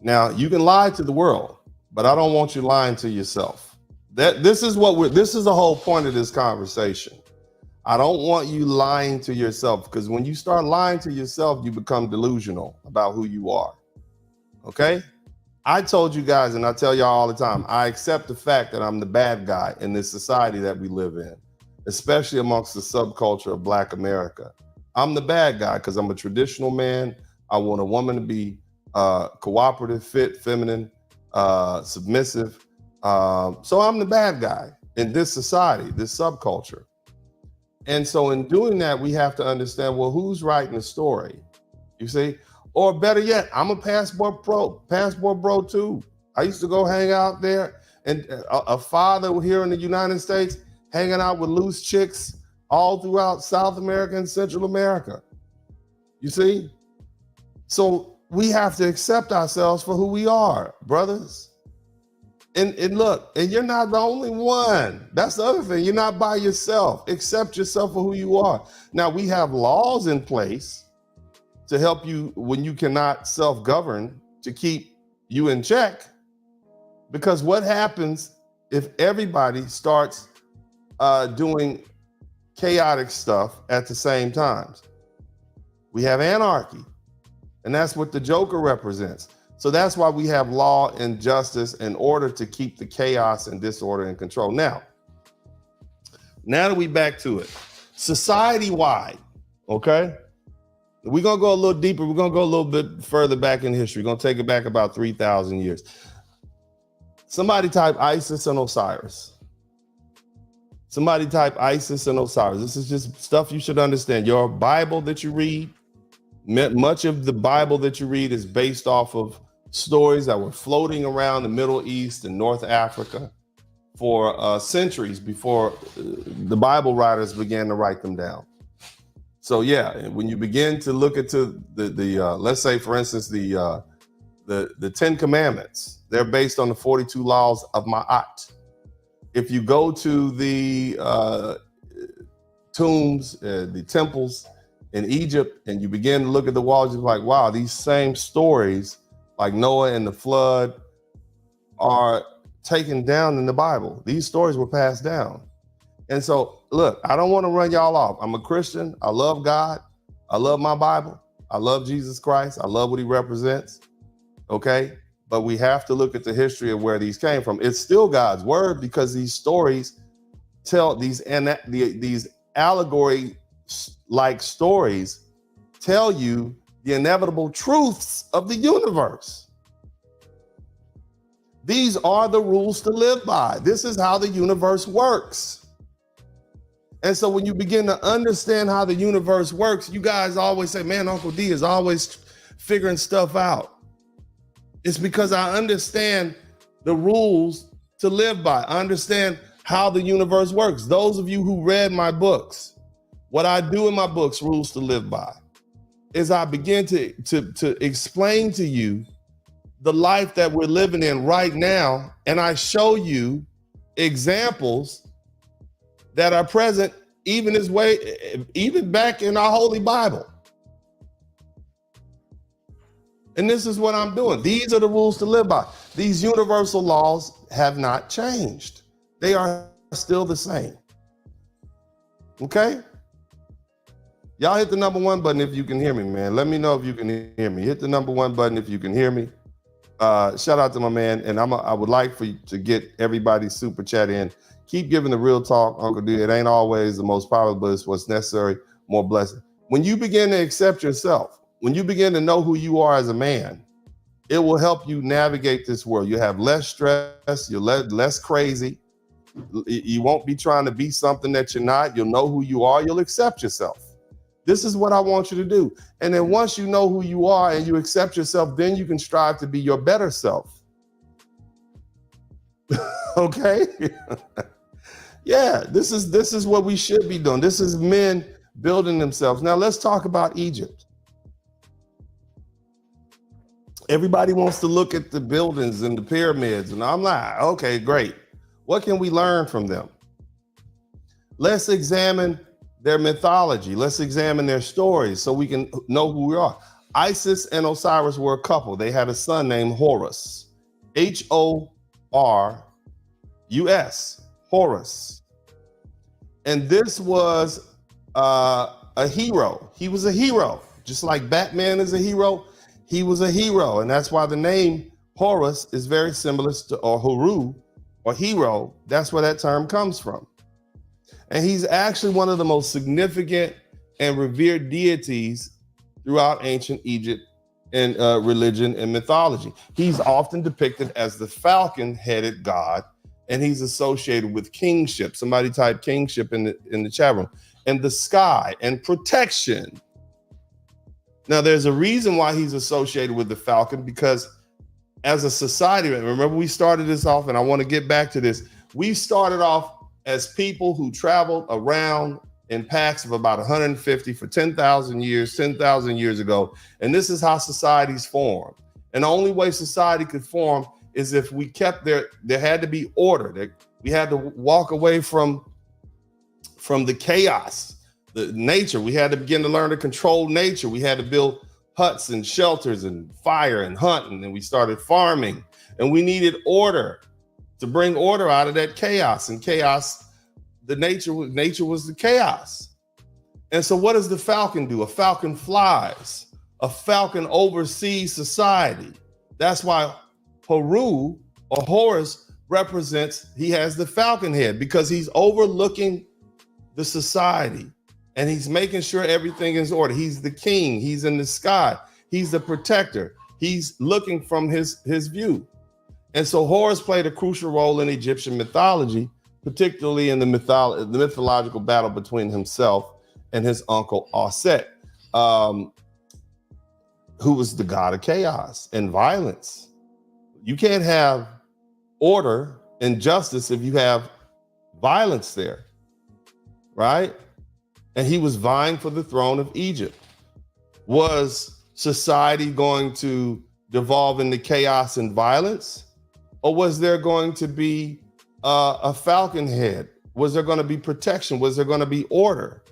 Now, you can lie to the world, but I don't want you lying to yourself. This is the whole point of this conversation. I don't want you lying to yourself, because when you start lying to yourself, you become delusional about who you are. Okay? I told you guys, and I tell y'all all the time, I accept the fact that I'm the bad guy in this society that we live in, especially amongst the subculture of Black America. I'm the bad guy because I'm a traditional man. I want a woman to be cooperative, fit, feminine, submissive. So I'm the bad guy in this society, this subculture. And so in doing that, we have to understand, well, who's writing the story? You see? Or better yet, I'm a passport bro too. I used to go hang out there, and a father here in the United States hanging out with loose chicks all throughout South America and Central America. You see? So we have to accept ourselves for who we are, brothers. And look, and you're not the only one. That's the other thing. You're not by yourself. Accept yourself for who you are. Now, we have laws in place to help you when you cannot self-govern, to keep you in check. Because what happens if everybody starts doing chaotic stuff at the same time? We have anarchy, and that's what the Joker represents. So that's why we have law and justice in order to keep the chaos and disorder in control. Now that we back to it, society-wide, okay? We're going to go a little deeper. We're going to go a little bit further back in history. We're going to take it back about 3,000 years. Somebody type Isis and Osiris. Somebody type Isis and Osiris. This is just stuff you should understand. Your Bible that you read, much of the Bible that you read is based off of stories that were floating around the Middle East and North Africa for centuries before the Bible writers began to write them down. So yeah, when you begin to look into the let's say, for instance, the 10 Commandments, they're based on the 42 laws of Ma'at. If you go to the tombs, the temples in Egypt, and you begin to look at the walls, you're like, wow, these same stories, like Noah and the flood, are taken down in the Bible. These stories were passed down. And so, look, I don't want to run y'all off. I'm a Christian. I love God. I love my Bible. I love Jesus Christ. I love what he represents. Okay? But we have to look at the history of where these came from. It's still God's word, because these stories tell these allegory-like stories tell you the inevitable truths of the universe. These are the rules to live by. This is how the universe works. And so when you begin to understand how the universe works, you guys always say, man, Uncle D is always figuring stuff out. It's because I understand the rules to live by. I understand how the universe works. Those of you who read my books, what I do in my books, Rules to Live By, is I begin to explain to you the life that we're living in right now, and I show you examples that are present even back in our Holy Bible. And this is what I'm doing. These are the rules to live by. These universal laws have not changed. They are still the same. Okay? Y'all hit the number 1 button if you can hear me, man. Let me know if you can hear me. Hit the number 1 button if you can hear me. Shout out to my man. And I would like for you to get everybody's super chat in. Keep giving the real talk, Uncle D. It ain't always the most powerful, but it's what's necessary, more blessed. When you begin to accept yourself, when you begin to know who you are as a man, it will help you navigate this world. You have less stress. You're less crazy. You won't be trying to be something that you're not. You'll know who you are. You'll accept yourself. This is what I want you to do. And then once you know who you are and you accept yourself, then you can strive to be your better self. Okay? Yeah, this is what we should be doing. This is men building themselves. Now let's talk about Egypt. Everybody wants to look at the buildings and the pyramids, and I'm like, okay, great. What can we learn from them? Let's examine their mythology. Let's examine their stories so we can know who we are. Isis and Osiris were a couple. They had a son named Horus. Horus. Horus. And this was a hero. He was a hero. Just like Batman is a hero, he was a hero. And that's why the name Horus is very similar to, or Horu, or hero. That's where that term comes from. And he's actually one of the most significant and revered deities throughout ancient Egypt and religion and mythology. He's often depicted as the falcon-headed god, and he's associated with kingship. Somebody type kingship in the chat room. And the sky and protection. Now, there's a reason why he's associated with the falcon, because as a society, remember we started this off, and I want to get back to this. We started off as people who traveled around in packs of about 150 for 10,000 years ago. And this is how societies form. And the only way society could form is if we kept there had to be order. We had to walk away from the chaos, the nature. We had to begin to learn to control nature. We had to build huts and shelters and fire and hunting. And we started farming, and we needed order to bring order out of that chaos. And chaos, nature was the chaos. And so what does the falcon do? A falcon flies. A falcon oversees society. That's why Horus or Horus he has the falcon head, because he's overlooking the society and he's making sure everything is ordered. He's the king. He's in the sky. He's the protector. He's looking from his view. And so Horus played a crucial role in Egyptian mythology, particularly in the mythological battle between himself and his uncle Aset, who was the god of chaos and violence. You can't have order and justice if you have violence there, right? And he was vying for the throne of Egypt. Was society going to devolve into chaos and violence? Or was there going to be a falcon head? Was there going to be protection? Was there going to be order?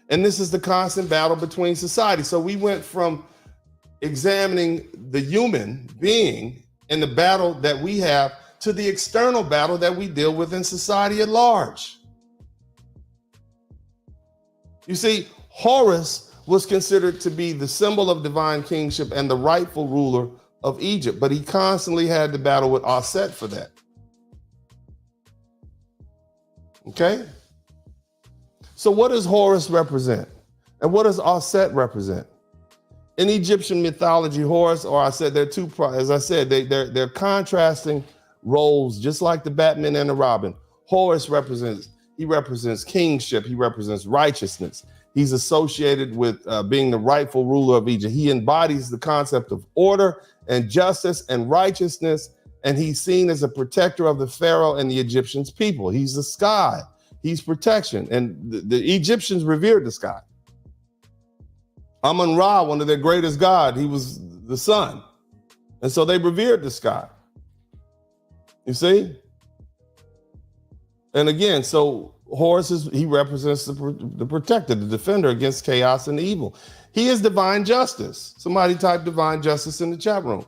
And this is the constant battle between society. So we went from examining the human being and the battle that we have to the external battle that we deal with in society at large. You see, Horus was considered to be the symbol of divine kingship and the rightful ruler of Egypt, but he constantly had to battle with Aset for that. Okay? So what does Horus represent? And what does Aset represent? In Egyptian mythology, Horus or Aset, they're two, as I said, they're contrasting roles, just like the Batman and the Robin. Horus represents kingship. He represents righteousness. He's associated with being the rightful ruler of Egypt. He embodies the concept of order and justice and righteousness, and he's seen as a protector of the Pharaoh and the Egyptians' people. He's the sky. He's protection, and the Egyptians revered the sky. Amun-Ra, one of their greatest gods, he was the sun, and so they revered the sky. You see? And again, so Horus he represents the protector, the defender against chaos and evil. He is divine justice. Somebody type divine justice in the chat room.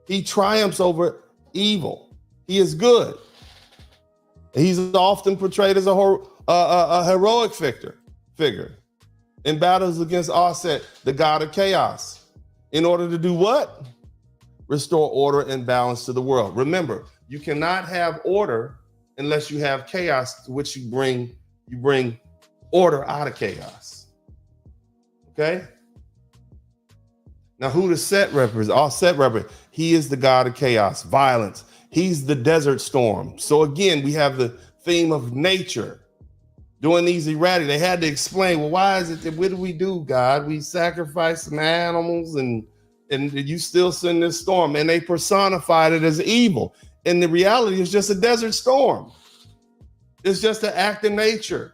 He triumphs over evil. He is good. He's often portrayed as a heroic figure in battles against Aset, the god of chaos, in order to do what? Restore order and balance to the world. Remember, you cannot have order unless you have chaos, to which you bring order out of chaos. Okay? Now, who does Set represent? Aset represent. He is the god of chaos, violence. He's the desert storm. So again, we have the theme of nature. Doing these erratic, they had to explain, well, why is it that, what do we do, God? We sacrifice some animals and you still send this storm. And they personified it as evil. And the reality is just a desert storm. It's just an act of nature.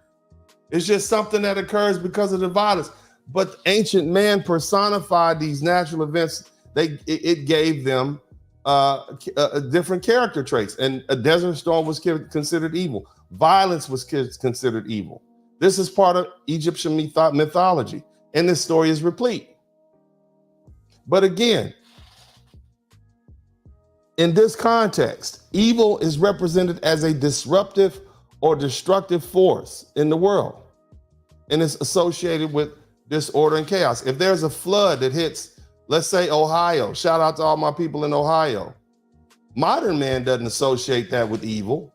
It's just something that occurs because of the violence. But ancient man personified these natural events. It gave them different character traits. And a desert storm was considered evil. Violence was considered evil. This is part of Egyptian mythology. And this story is replete. But again, in this context, evil is represented as a disruptive or destructive force in the world. And it's associated with disorder and chaos. If there's a flood that hits, let's say, Ohio, shout out to all my people in Ohio. Modern man doesn't associate that with evil,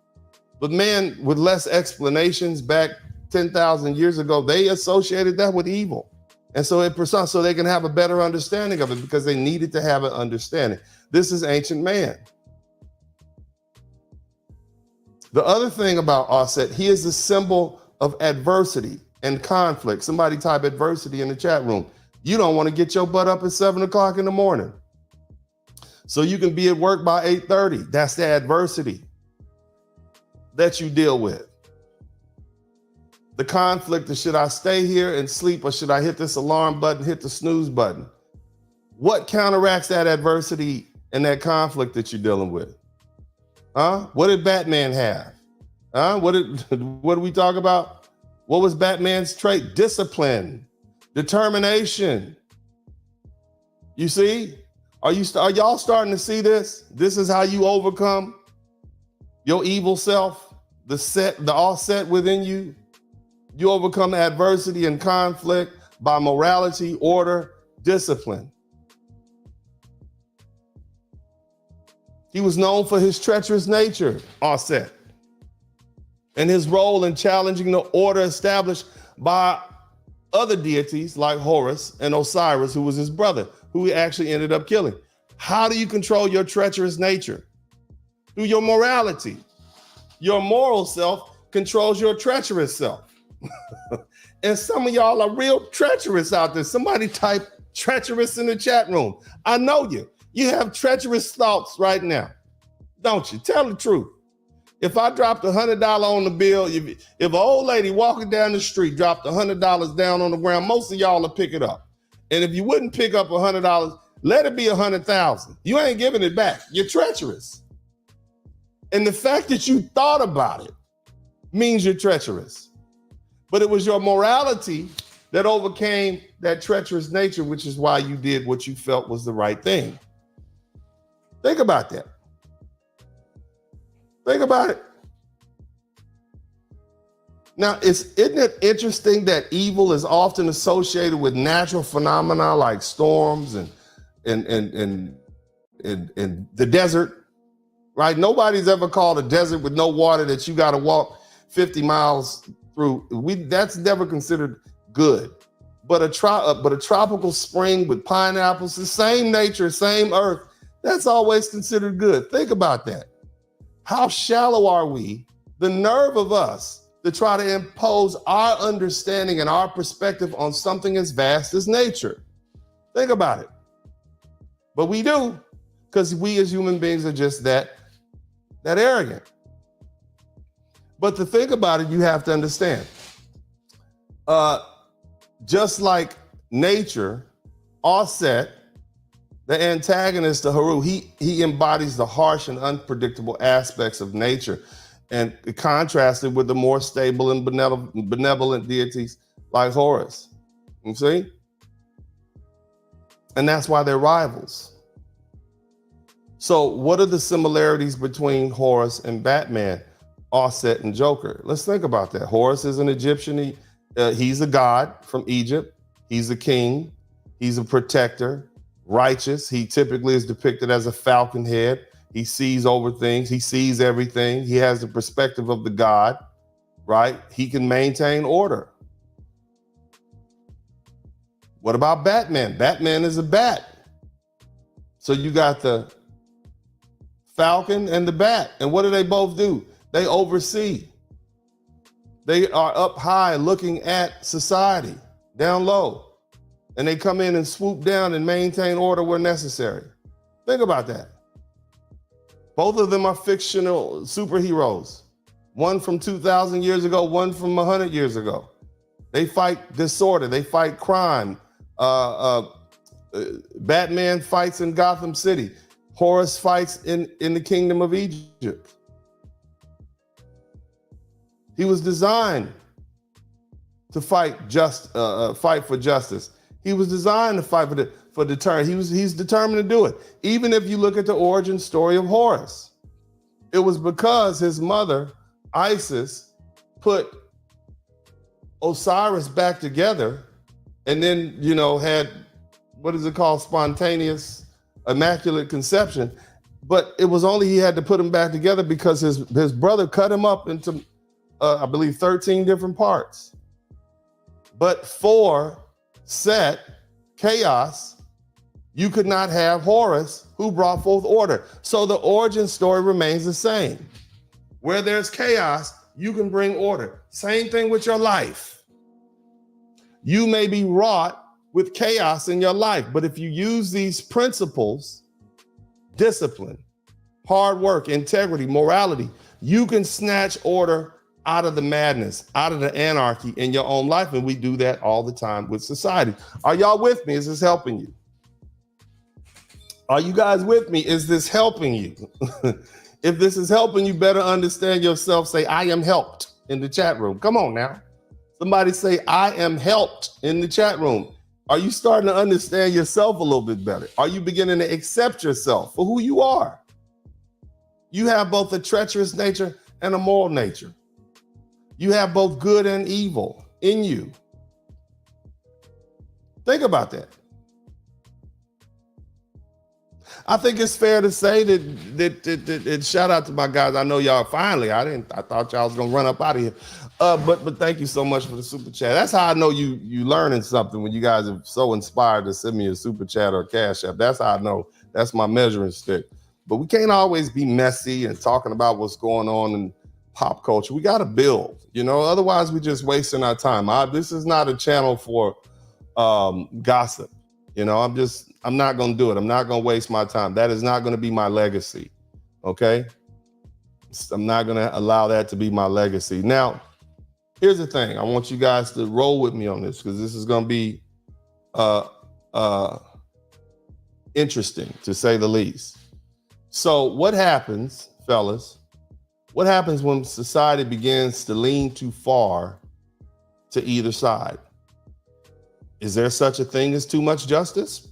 but man with less explanations back 10,000 years ago, they associated that with evil. And so so they can have a better understanding of it because they needed to have an understanding. This is ancient man. The other thing about Aset, he is the symbol of adversity and conflict. Somebody type adversity in the chat room. You don't want to get your butt up at 7 o'clock in the morning so you can be at work by 8:30. That's the adversity that you deal with. The conflict of should I stay here and sleep or should I hit this alarm button, hit the snooze button? What counteracts that adversity and that conflict that you're dealing with? What did Batman have? What did we talk about? What was Batman's trait? Discipline, determination. You see? Are y'all starting to see this? This is how you overcome your evil self, the Aset within you. You overcome adversity and conflict by morality, order, discipline. He was known for his treacherous nature, Aset, and his role in challenging the order established by other deities like Horus and Osiris, who was his brother, who he actually ended up killing. How do you control your treacherous nature? Through your morality. Your moral self controls your treacherous self. And some of y'all are real treacherous out there. Somebody type treacherous in the chat room. I know you. You have treacherous thoughts right now, don't you? Tell the truth. If I dropped $100 on the bill, if an old lady walking down the street dropped $100 down on the ground, most of y'all will pick it up. And if you wouldn't pick up $100, let it be 100,000. You ain't giving it back. You're treacherous. And the fact that you thought about it means you're treacherous. But it was your morality that overcame that treacherous nature, which is why you did what you felt was the right thing. Think about that. Think about it. Now, isn't it interesting that evil is often associated with natural phenomena like storms and the desert, right? Nobody's ever called a desert with no water that you got to walk 50 miles through. That's never considered good. But a tropical spring with pineapples, the same nature, same earth, that's always considered good. Think about that. How shallow are we, the nerve of us, to try to impose our understanding and our perspective on something as vast as nature? Think about it. But we do, because we as human beings are just that arrogant. But to think about it, you have to understand. Just like nature, Aset, the antagonist to Horus, he embodies the harsh and unpredictable aspects of nature, and contrasted with the more stable and benevolent deities like Horus. You see? And that's why they're rivals. So what are the similarities between Horus and Batman, Aset and Joker? Let's think about that. Horus is an Egyptian. He's a god from Egypt. He's a king. He's a protector, righteous. He typically is depicted as a falcon head. He sees over things. He sees everything. He has the perspective of the god, right? He can maintain order. What about Batman? Batman is a bat. So you got the falcon and the bat. And what do they both do? They oversee. They are up high looking at society, down low. And they come in and swoop down and maintain order where necessary. Think about that. Both of them are fictional superheroes. One from 2,000 years ago, one from 100 years ago. They fight disorder. They fight crime. Batman fights in Gotham City. Horus fights in the kingdom of Egypt. He was designed to fight for justice. He was designed to fight for deterrence. He's determined to do it. Even if you look at the origin story of Horus, it was because his mother, Isis, put Osiris back together, and then, had, what is it called? Spontaneous, immaculate conception. But it was only he had to put him back together because his brother cut him up into I believe, 13 different parts. But for Set, chaos, you could not have Horus, who brought forth order. So the origin story remains the same. Where there's chaos, you can bring order. Same thing with your life. You may be wrought with chaos in your life, but if you use these principles, discipline, hard work, integrity, morality, you can snatch order out of the madness, out of the anarchy in your own life. And we do that all the time with society. Are y'all with me? Is this helping you? Are you guys with me? Is this helping you? If this is helping you better understand yourself, say, I am helped in the chat room. Come on now. Somebody say, I am helped in the chat room. Are you starting to understand yourself a little bit better? Are you beginning to accept yourself for who you are? You have both a treacherous nature and a moral nature. You have both good and evil in you. Think about that. I think it's fair to say that shout out to my guys. I know y'all finally, I thought y'all was gonna run up out of here. But thank you so much for the super chat. That's how I know you learning something, when you guys are so inspired to send me a super chat or a cash app. That's how I know. That's my measuring stick. But we can't always be messy and talking about what's going on in pop culture. We got to build, otherwise we're just wasting our time. This is not a channel for gossip. I'm not going to do it. I'm not going to waste my time. That is not going to be my legacy. Okay. I'm not going to allow that to be my legacy. Now, here's the thing. I want you guys to roll with me on this, because this is going to be interesting, to say the least. So what happens, fellas? What happens when society begins to lean too far to either side? Is there such a thing as too much justice?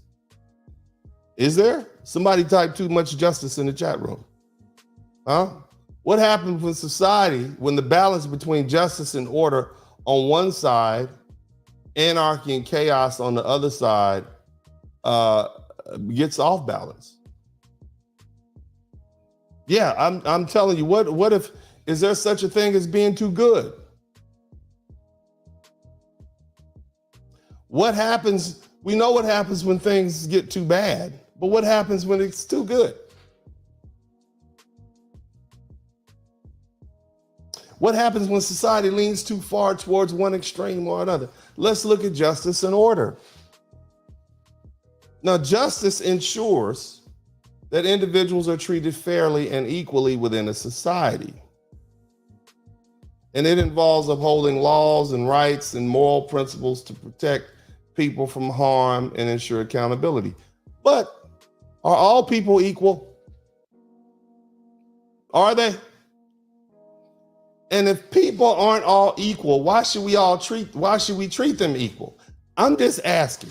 Is there? Somebody type too much justice in the chat room. Huh? What happens when society, when the balance between justice and order on one side, anarchy and chaos on the other side, gets off balance? Yeah, I'm telling you, what if, is there such a thing as being too good? What happens? We know what happens when things get too bad, but what happens when it's too good? What happens when society leans too far towards one extreme or another? Let's look at justice and order. Now, justice ensures that individuals are treated fairly and equally within a society. And it involves upholding laws and rights and moral principles to protect people from harm and ensure accountability. But are all people equal? Are they? And if people aren't all equal, why should we treat them equal? I'm just asking.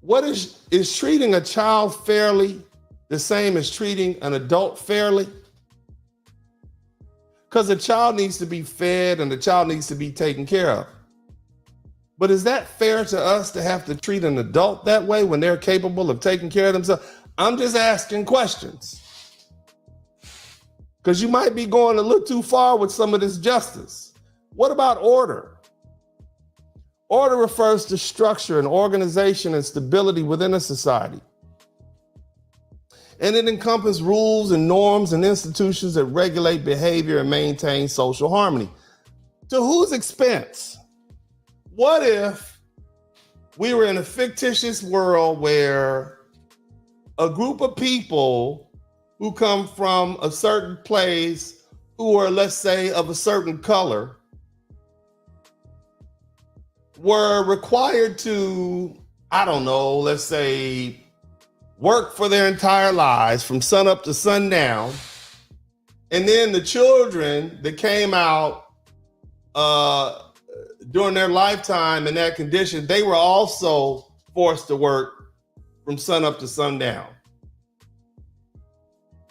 What is treating a child fairly the same as treating an adult fairly? Because a child needs to be fed and the child needs to be taken care of. But is that fair to us to have to treat an adult that way when they're capable of taking care of themselves? I'm just asking questions. Because you might be going a little too far with some of this justice. What about order? Order refers to structure and organization and stability within a society. And it encompasses rules and norms and institutions that regulate behavior and maintain social harmony. To whose expense? What if we were in a fictitious world where a group of people who come from a certain place, who are, let's say, of a certain color, were required to, I don't know, let's say, work for their entire lives from sun up to sundown. And then the children that came out during their lifetime in that condition, they were also forced to work from sun up to sundown.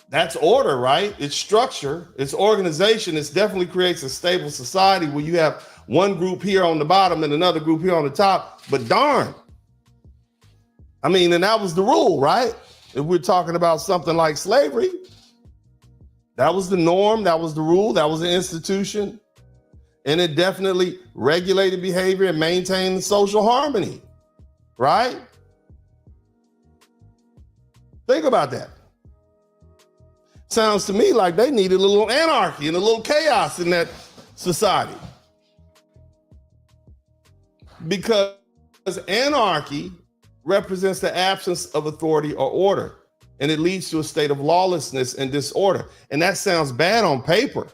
That's order, right? It's structure, it's organization. It definitely creates a stable society where you have one group here on the bottom and another group here on the top. But darn, I mean, and that was the rule, right? If we're talking about something like slavery, That was the norm, that was the rule, that was the institution. And it definitely regulated behavior and maintained social harmony, right? Think about that. Sounds to me like they needed a little anarchy and a little chaos in that society. Because anarchy represents the absence of authority or order, and it leads to a state of lawlessness and disorder. And that sounds bad on paper.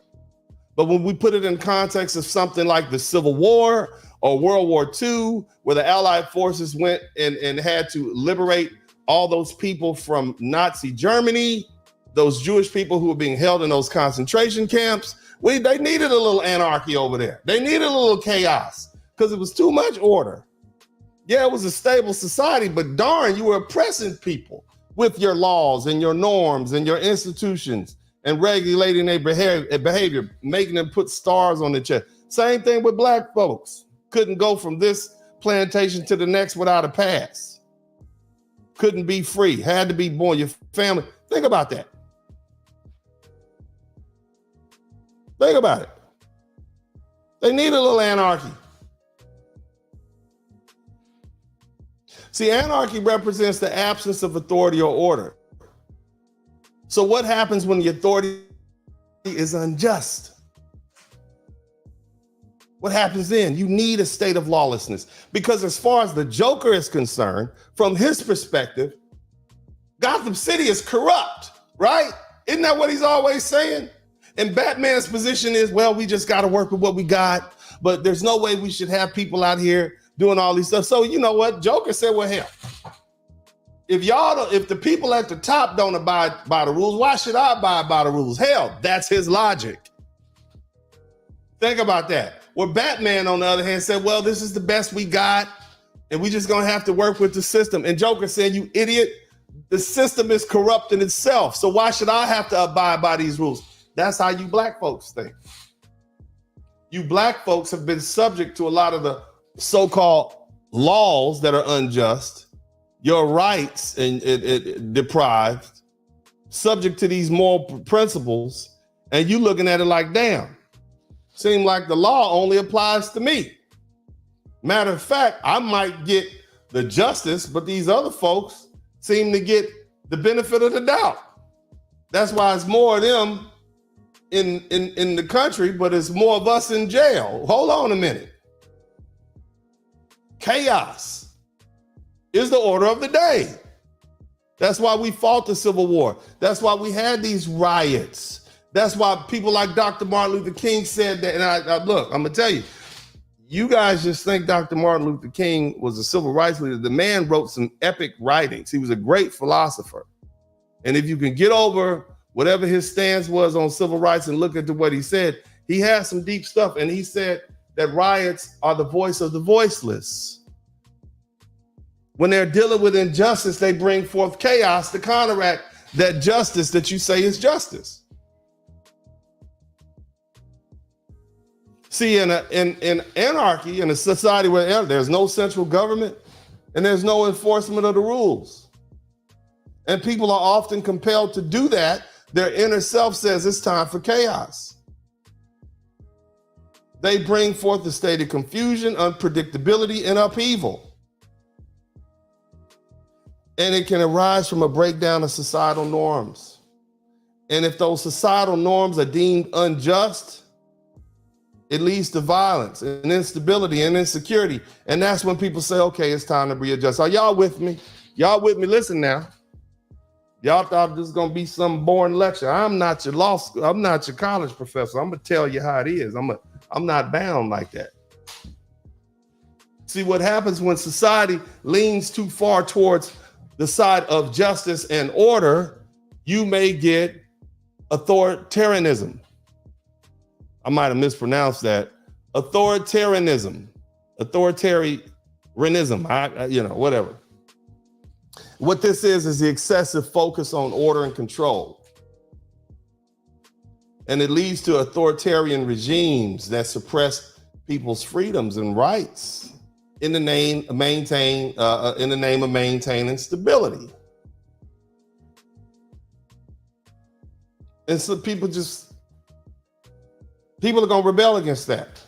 But when we put it in context of something like the Civil War or World War II, where the Allied forces went and had to liberate all those people from Nazi Germany, those Jewish people who were being held in those concentration camps, they needed a little anarchy over there. They needed a little chaos because it was too much order. Yeah, it was a stable society, but darn, you were oppressing people with your laws and your norms and your institutions and regulating their behavior, making them put stars on their chest. Same thing with black folks. Couldn't go from this plantation to the next without a pass. Couldn't be free, had to be born. Your family, think about that. Think about it. They need a little anarchy. See, anarchy represents the absence of authority or order. So what happens when the authority is unjust? What happens then? You need a state of lawlessness. Because as far as the Joker is concerned, from his perspective, Gotham City is corrupt, right? Isn't that what he's always saying? And Batman's position is, well, we just got to work with what we got, but there's no way we should have people out here doing all these stuff. So you know what? Joker said, well, hell, if the people at the top don't abide by the rules, why should I abide by the rules? Hell, that's his logic. Think about that. Where Batman, on the other hand, said, well, this is the best we got, and we just gonna have to work with the system. And Joker said, you idiot, the system is corrupt in itself, so why should I have to abide by these rules? That's how you black folks think. You black folks have been subject to a lot of the so-called laws that are unjust, your rights and deprived, subject to these moral principles, and you looking at it like, damn, seem like the law only applies to me. Matter of fact, I might get the justice, but these other folks seem to get the benefit of the doubt. That's why it's more of them in the country, but it's more of us in jail. Hold on a minute. Chaos is the order of the day. That's why we fought the Civil War. That's why we had these riots. That's why people like Dr. Martin Luther King said that. And I look, I'm gonna tell you, you guys just think Dr. Martin Luther King was a civil rights leader. The man wrote some epic writings. He was a great philosopher. And if you can get over whatever his stance was on civil rights and look into what he said, he has some deep stuff. And he said that riots are the voice of the voiceless. When they're dealing with injustice, they bring forth chaos to counteract that justice that you say is justice. See, in anarchy, in a society where there's no central government and there's no enforcement of the rules, and people are often compelled to do that, their inner self says it's time for chaos. They bring forth a state of confusion, unpredictability, and upheaval. And it can arise from a breakdown of societal norms. And if those societal norms are deemed unjust, it leads to violence and instability and insecurity. And that's when people say, okay, it's time to readjust. Are y'all with me? Y'all with me? Listen now. Y'all thought this was going to be some boring lecture. I'm not your law school. I'm not your college professor. I'm going to tell you how it is. I'm not bound like that. See, what happens when society leans too far towards the side of justice and order, you may get authoritarianism. I might have mispronounced that. Authoritarianism, whatever. What this is the excessive focus on order and control. And it leads to authoritarian regimes that suppress people's freedoms and rights in the name of maintaining stability. And so people are going to rebel against that.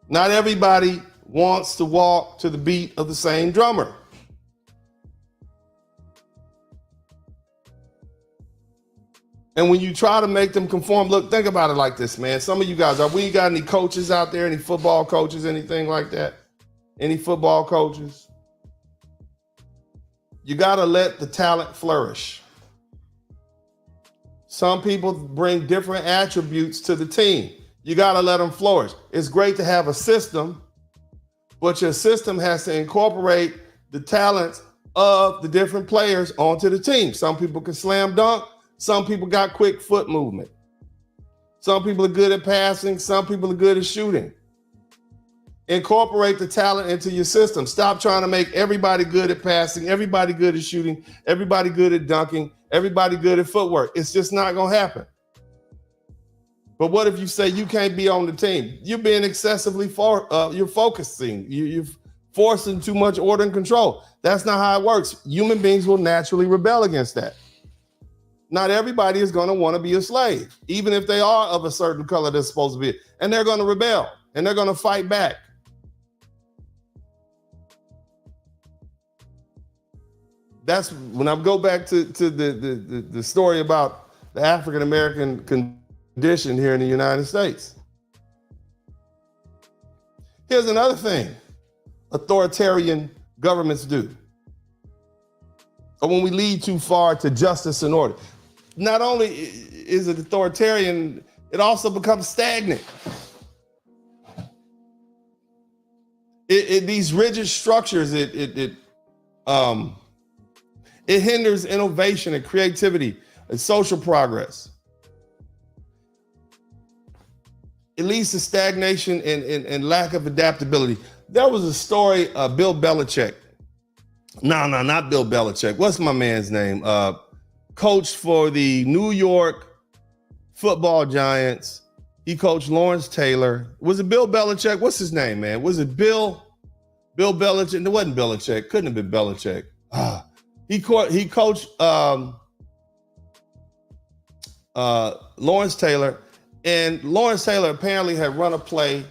Not everybody wants to walk to the beat of the same drummer. And when you try to make them conform, look, think about it like this, man. Some of you guys, we got any coaches out there, any football coaches, anything like that? Any football coaches? You got to let the talent flourish. Some people bring different attributes to the team. You got to let them flourish. It's great to have a system, but your system has to incorporate the talents of the different players onto the team. Some people can slam dunk. Some people got quick foot movement. Some people are good at passing. Some people are good at shooting. Incorporate the talent into your system. Stop trying to make everybody good at passing, everybody good at shooting, everybody good at dunking, everybody good at footwork. It's just not going to happen. But what if you say you can't be on the team? You're being excessively you're focusing. You're forcing too much order and control. That's not how it works. Human beings will naturally rebel against that. Not everybody is going to want to be a slave, even if they are of a certain color they're supposed to be. And they're going to rebel and they're going to fight back. That's when I go back to the story about the African-American condition here in the United States. Here's another thing authoritarian governments do. Or when we lead too far to justice and order. Not only is it authoritarian, it also becomes stagnant. These rigid structures, it hinders innovation and creativity and social progress. It leads to stagnation and lack of adaptability. There was a story, Bill Belichick. No, not Bill Belichick. What's my man's name? Coached for the New York Football Giants. He coached Lawrence Taylor. Was it Bill Belichick? What's his name, man? Was it Bill Belichick? It wasn't Belichick. Couldn't have been Belichick. He coached Lawrence Taylor, and Lawrence Taylor apparently had run a play.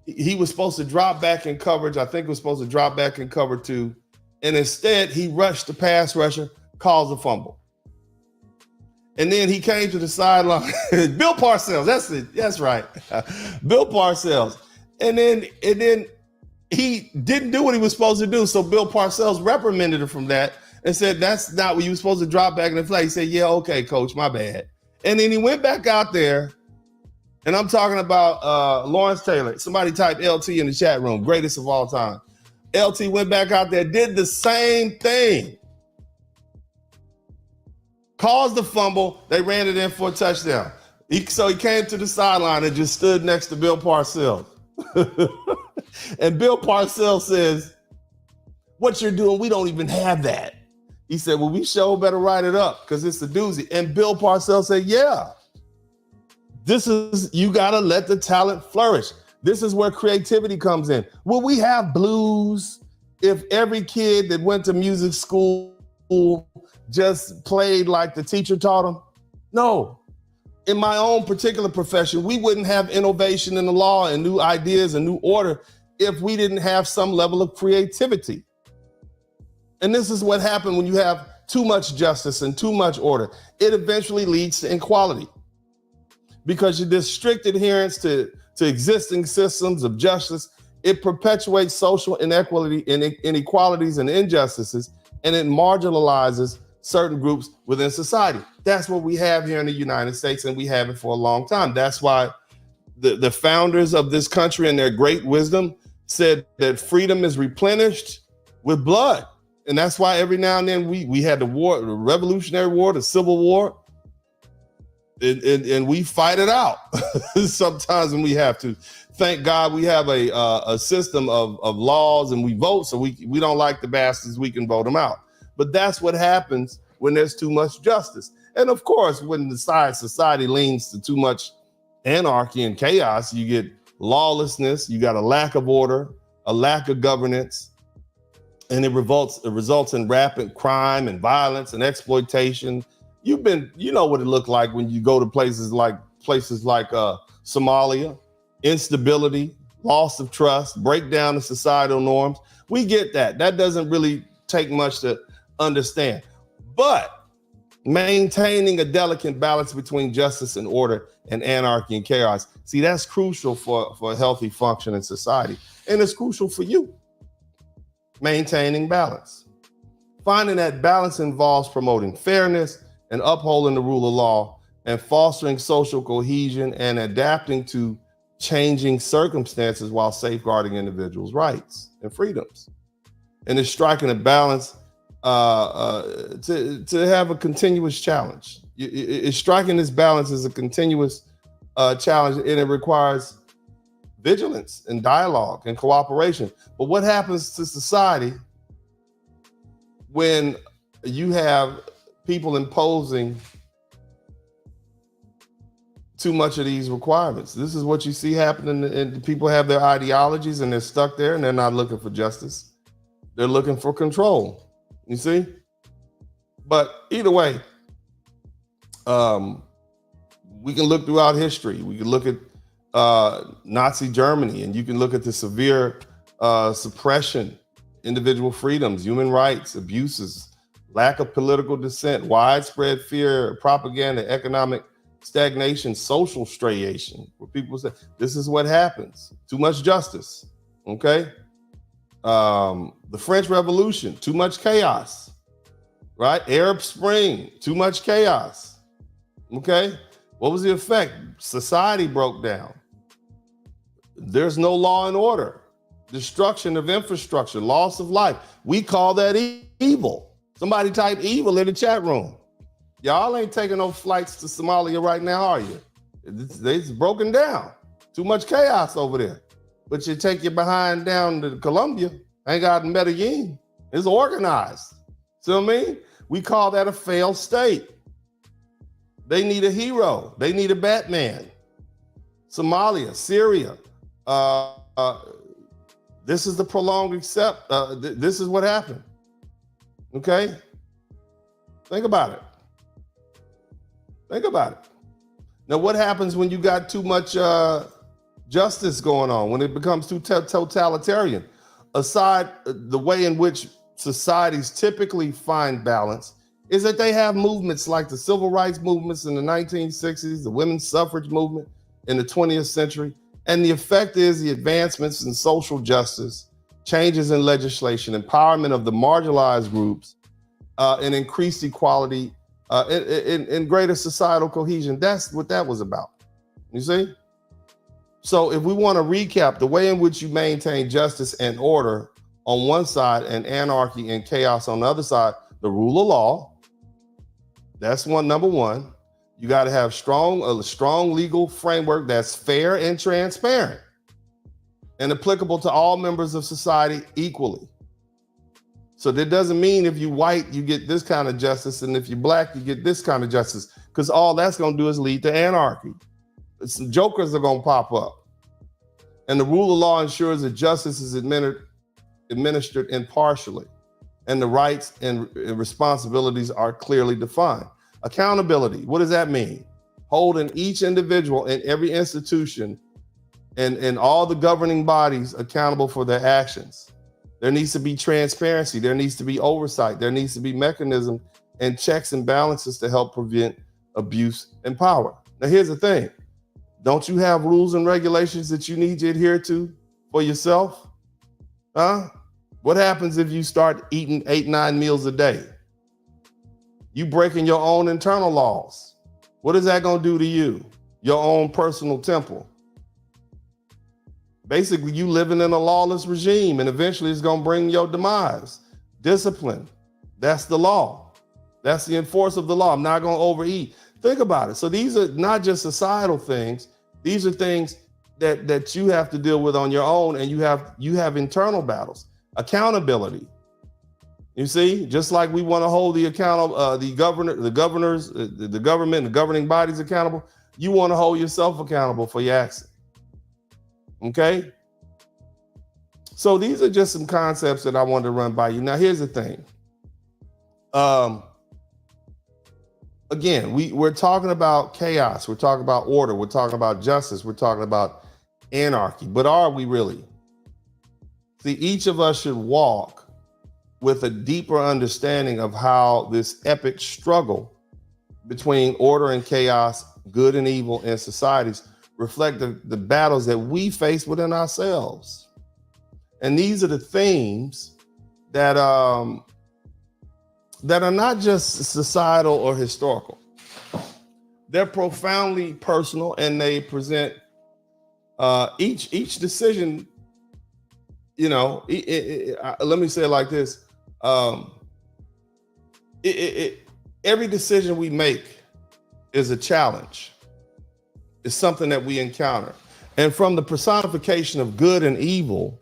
He was supposed to drop back in coverage. I think he was supposed to drop back in cover 2. And instead, he rushed the pass rusher, caused a fumble. And then he came to the sideline. Bill Parcells, that's it. That's right. Bill Parcells. And then he didn't do what he was supposed to do. So Bill Parcells reprimanded him from that and said, that's not what you were supposed to drop back in the play. He said, yeah, okay, coach, my bad. And then he went back out there. And I'm talking about Lawrence Taylor. Somebody type LT in the chat room, greatest of all time. LT went back out there, did the same thing. Caused the fumble. They ran it in for a touchdown. So he came to the sideline and just stood next to Bill Parcells. And Bill Parcells says, what you're doing, we don't even have that. He said, well, we sure better write it up because it's a doozy. And Bill Parcells said, yeah, you got to let the talent flourish. This is where creativity comes in. Will we have blues if every kid that went to music school just played like the teacher taught them? No. In my own particular profession, we wouldn't have innovation in the law and new ideas and new order if we didn't have some level of creativity. And this is what happened when you have too much justice and too much order. It eventually leads to inequality because this strict adherence to existing systems of justice, it perpetuates social inequality, inequalities and injustices, and it marginalizes certain groups within society. That's what we have here in the United States, and we have it for a long time. That's why the founders of this country in their great wisdom said that freedom is replenished with blood. And that's why every now and then we had the war, the Revolutionary War, the Civil War, and we fight it out sometimes when we have to. Thank God we have a system of laws and we vote, so we don't like the bastards, we can vote them out. But that's what happens when there's too much justice. And of course, when the society leans to too much anarchy and chaos, you get lawlessness, you got a lack of order, a lack of governance, and it results in rapid crime and violence and exploitation. you know what it looked like when you go to places like Somalia, instability, loss of trust, breakdown of societal norms. We get that. That doesn't really take much to understand. But maintaining a delicate balance between justice and order and anarchy and chaos. See, that's crucial for a healthy function in society. And it's crucial for you. Maintaining balance. Finding that balance involves promoting fairness and upholding the rule of law and fostering social cohesion and adapting to changing circumstances while safeguarding individuals' rights and freedoms. And it's striking a balance to have a continuous challenge. It's striking this balance as a continuous challenge, and it requires vigilance and dialogue and cooperation. But what happens to society when you have people imposing too much of these requirements? This is what you see happening, and people have their ideologies and they're stuck there and they're not looking for justice. They're looking for control. You see? But either way, we can look throughout history. We can look at Nazi Germany, and you can look at the severe suppression, individual freedoms, human rights, abuses, lack of political dissent, widespread fear, propaganda, economic stagnation, social striation, where people say, this is what happens. Too much justice, okay? The French Revolution, too much chaos, right? Arab Spring, too much chaos, okay? What was the effect? Society broke down. There's no law and order, destruction of infrastructure, loss of life. We call that evil. Somebody type evil in the chat room. Y'all ain't taking no flights to Somalia right now, are you? It's broken down. Too much chaos over there. But you take your behind down to Colombia, ain't got Medellin. It's organized. See what I mean? We call that a failed state. They need a hero. They need a Batman. Somalia, Syria. This is the prolonged this is what happened. Okay? Think about it. Think about it. Now, what happens when you got too much justice going on, when it becomes too totalitarian? Aside, the way in which societies typically find balance is that they have movements like the civil rights movements in the 1960s, the women's suffrage movement in the 20th century. And the effect is the advancements in social justice, changes in legislation, empowerment of the marginalized groups, and increased equality, in greater societal cohesion. That's what that was about. You see? So if we want to recap, the way in which you maintain justice and order on one side and anarchy and chaos on the other side, the rule of law, that's number one. You got to have a strong legal framework that's fair and transparent and applicable to all members of society equally. So that doesn't mean if you're white, you get this kind of justice, and if you're black, you get this kind of justice, because all that's going to do is lead to anarchy. Some jokers are going to pop up. And the rule of law ensures that justice is administered impartially, and the rights and responsibilities are clearly defined. Accountability, what does that mean? Holding each individual in every institution and all the governing bodies accountable for their actions. There needs to be transparency. There needs to be oversight. There needs to be mechanism and checks and balances to help prevent abuse and power. Now, here's the thing. Don't you have rules and regulations that you need to adhere to for yourself? Huh? What happens if you start eating 8-9 meals a day? You breaking your own internal laws. What is that going to do to you? Your own personal temple. Basically, you living in a lawless regime, and eventually it's going to bring your demise. Discipline. That's the law. That's the enforce of the law. I'm not going to overeat. Think about it. So these are not just societal things. These are things that you have to deal with on your own, and you have internal battles. Accountability. You see, just like we want to hold the government, the government, the governing bodies accountable, you want to hold yourself accountable for your actions. Okay? So these are just some concepts that I wanted to run by you. Now, here's the thing. again, we're talking about chaos. We're talking about order. We're talking about justice. We're talking about anarchy. But are we really? See, each of us should walk with a deeper understanding of how this epic struggle between order and chaos, good and evil in societies reflect the battles that we face within ourselves. And these are the themes that are not just societal or historical. They're profoundly personal, and they present each decision. You know, let me say it like this: every decision we make is a challenge. It's something that we encounter, and from the personification of good and evil,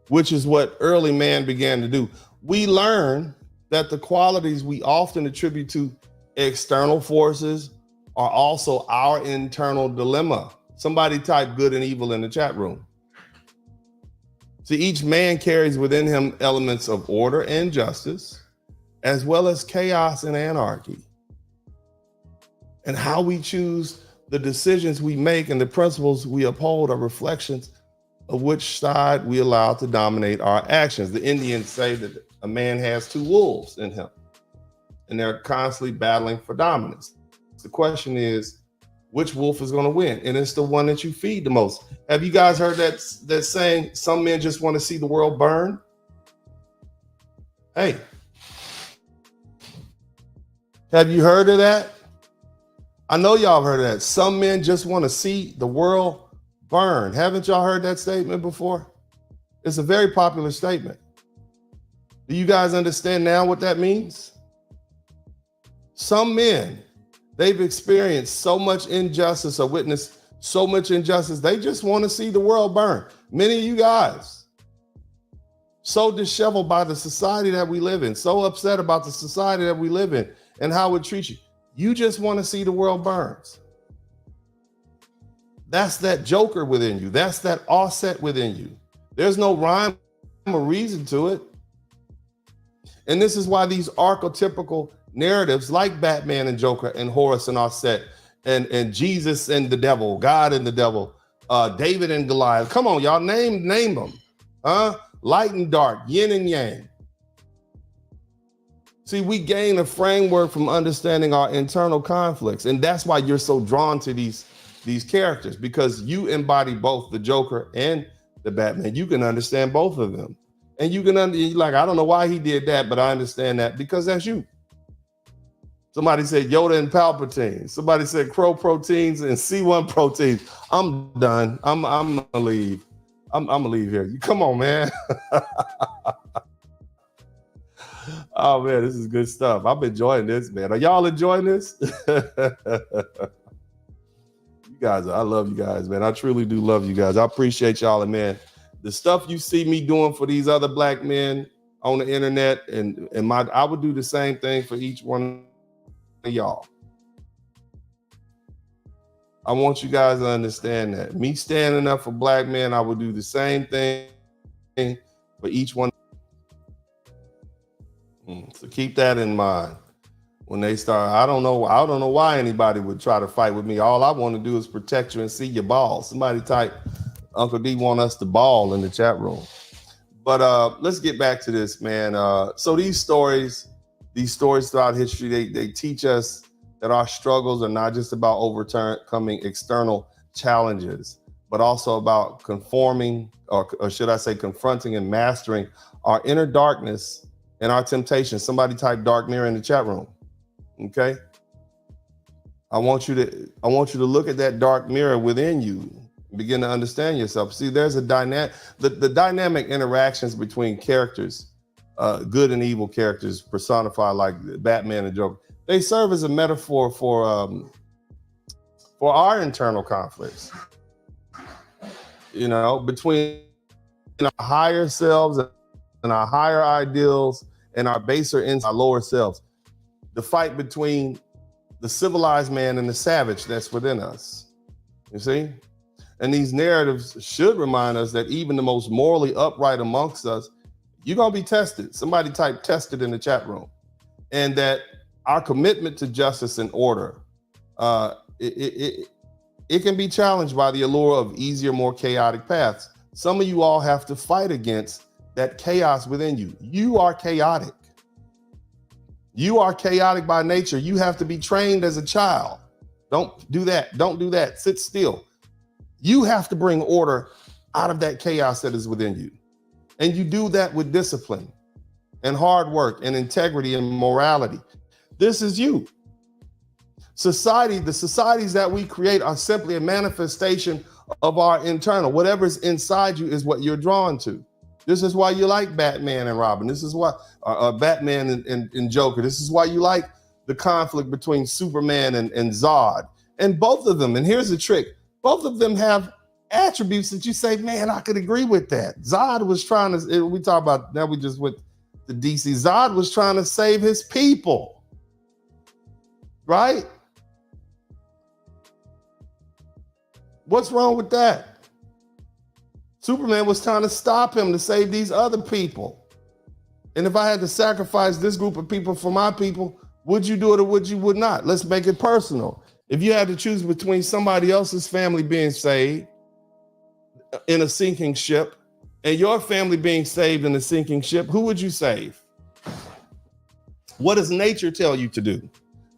which is what early man began to do, we learn that the qualities we often attribute to external forces are also our internal dilemma. Somebody type good and evil in the chat room. See, each man carries within him elements of order and justice, as well as chaos and anarchy. And how we choose the decisions we make and the principles we uphold are reflections of which side we allow to dominate our actions. The Indians say that a man has two wolves in him, and they're constantly battling for dominance. The question is, which wolf is going to win? And it's the one that you feed the most. Have you guys heard that saying, some men just want to see the world burn? Hey, have you heard of that? I know y'all heard of that. Some men just want to see the world burn. Haven't y'all heard that statement before? It's a very popular statement. Do you guys understand now what that means? Some men, they've experienced so much injustice or witnessed so much injustice, they just want to see the world burn. Many of you guys, so disheveled by the society that we live in, so upset about the society that we live in and how it treats you. You just want to see the world burns. That's that Joker within you. That's that Aset within you. There's no rhyme or reason to it. And this is why these archetypical narratives like Batman and Joker and Horus and Aset and Jesus and the devil, God and the devil, David and Goliath. Come on, y'all, name them. Light and dark, yin and yang. See, we gain a framework from understanding our internal conflicts. And that's why you're so drawn to these characters, because you embody both the Joker and the Batman. You can understand both of them. And you can like, I don't know why he did that, but I understand that because that's you. Somebody said Yoda and Palpatine. Somebody said Crow proteins and C1 proteins. I'm done. I'm gonna leave. I'm gonna leave here. You come on, man. Oh man, this is good stuff. I'm enjoying this, man. Are y'all enjoying this? You guys, I love you guys, man. I truly do love you guys. I appreciate y'all, and man, the stuff you see me doing for these other black men on the internet, and I would do the same thing for each one of y'all. I want you guys to understand that. Me standing up for black men, I would do the same thing for each one. So keep that in mind when they start. I don't know why anybody would try to fight with me. All I want to do is protect you and see your balls. Somebody type Uncle D want us to ball in the chat room. But let's get back to this, man. So these stories throughout history, they teach us that our struggles are not just about overcoming external challenges, but also about conforming, or should I say confronting and mastering our inner darkness and our temptation. Somebody type dark mirror in the chat room. Okay. I want you to look at that dark mirror within you and begin to understand yourself. See, there's a dynamic, the dynamic interactions between characters, good and evil characters personified like Batman and Joker. They serve as a metaphor for our internal conflicts, between our higher selves and our higher ideals and our baser and our lower selves. The fight between the civilized man and the savage that's within us, you see? And these narratives should remind us that even the most morally upright amongst us, you're gonna be tested. Somebody type tested in the chat room. And that our commitment to justice and order, it can be challenged by the allure of easier, more chaotic paths. Some of you all have to fight against that chaos within you. You are chaotic. You are chaotic by nature. You have to be trained as a child. Don't do that. Don't do that. Sit still. You have to bring order out of that chaos that is within you. And you do that with discipline and hard work and integrity and morality. This is you. Society, the societies that we create are simply a manifestation of our internal. Whatever's inside you is what you're drawn to. This is why you like Batman and Robin. This is why Batman and Joker. This is why you like the conflict between Superman and Zod. And both of them, and here's the trick, both of them have attributes that you say, man, I could agree with that. Zod was trying to, we talk about, now we just went to DC. Zod was trying to save his people, right? What's wrong with that? Superman was trying to stop him to save these other people. And if I had to sacrifice this group of people for my people, would you do it or would you not? Let's make it personal. If you had to choose between somebody else's family being saved in a sinking ship and your family being saved in a sinking ship, who would you save? What does nature tell you to do?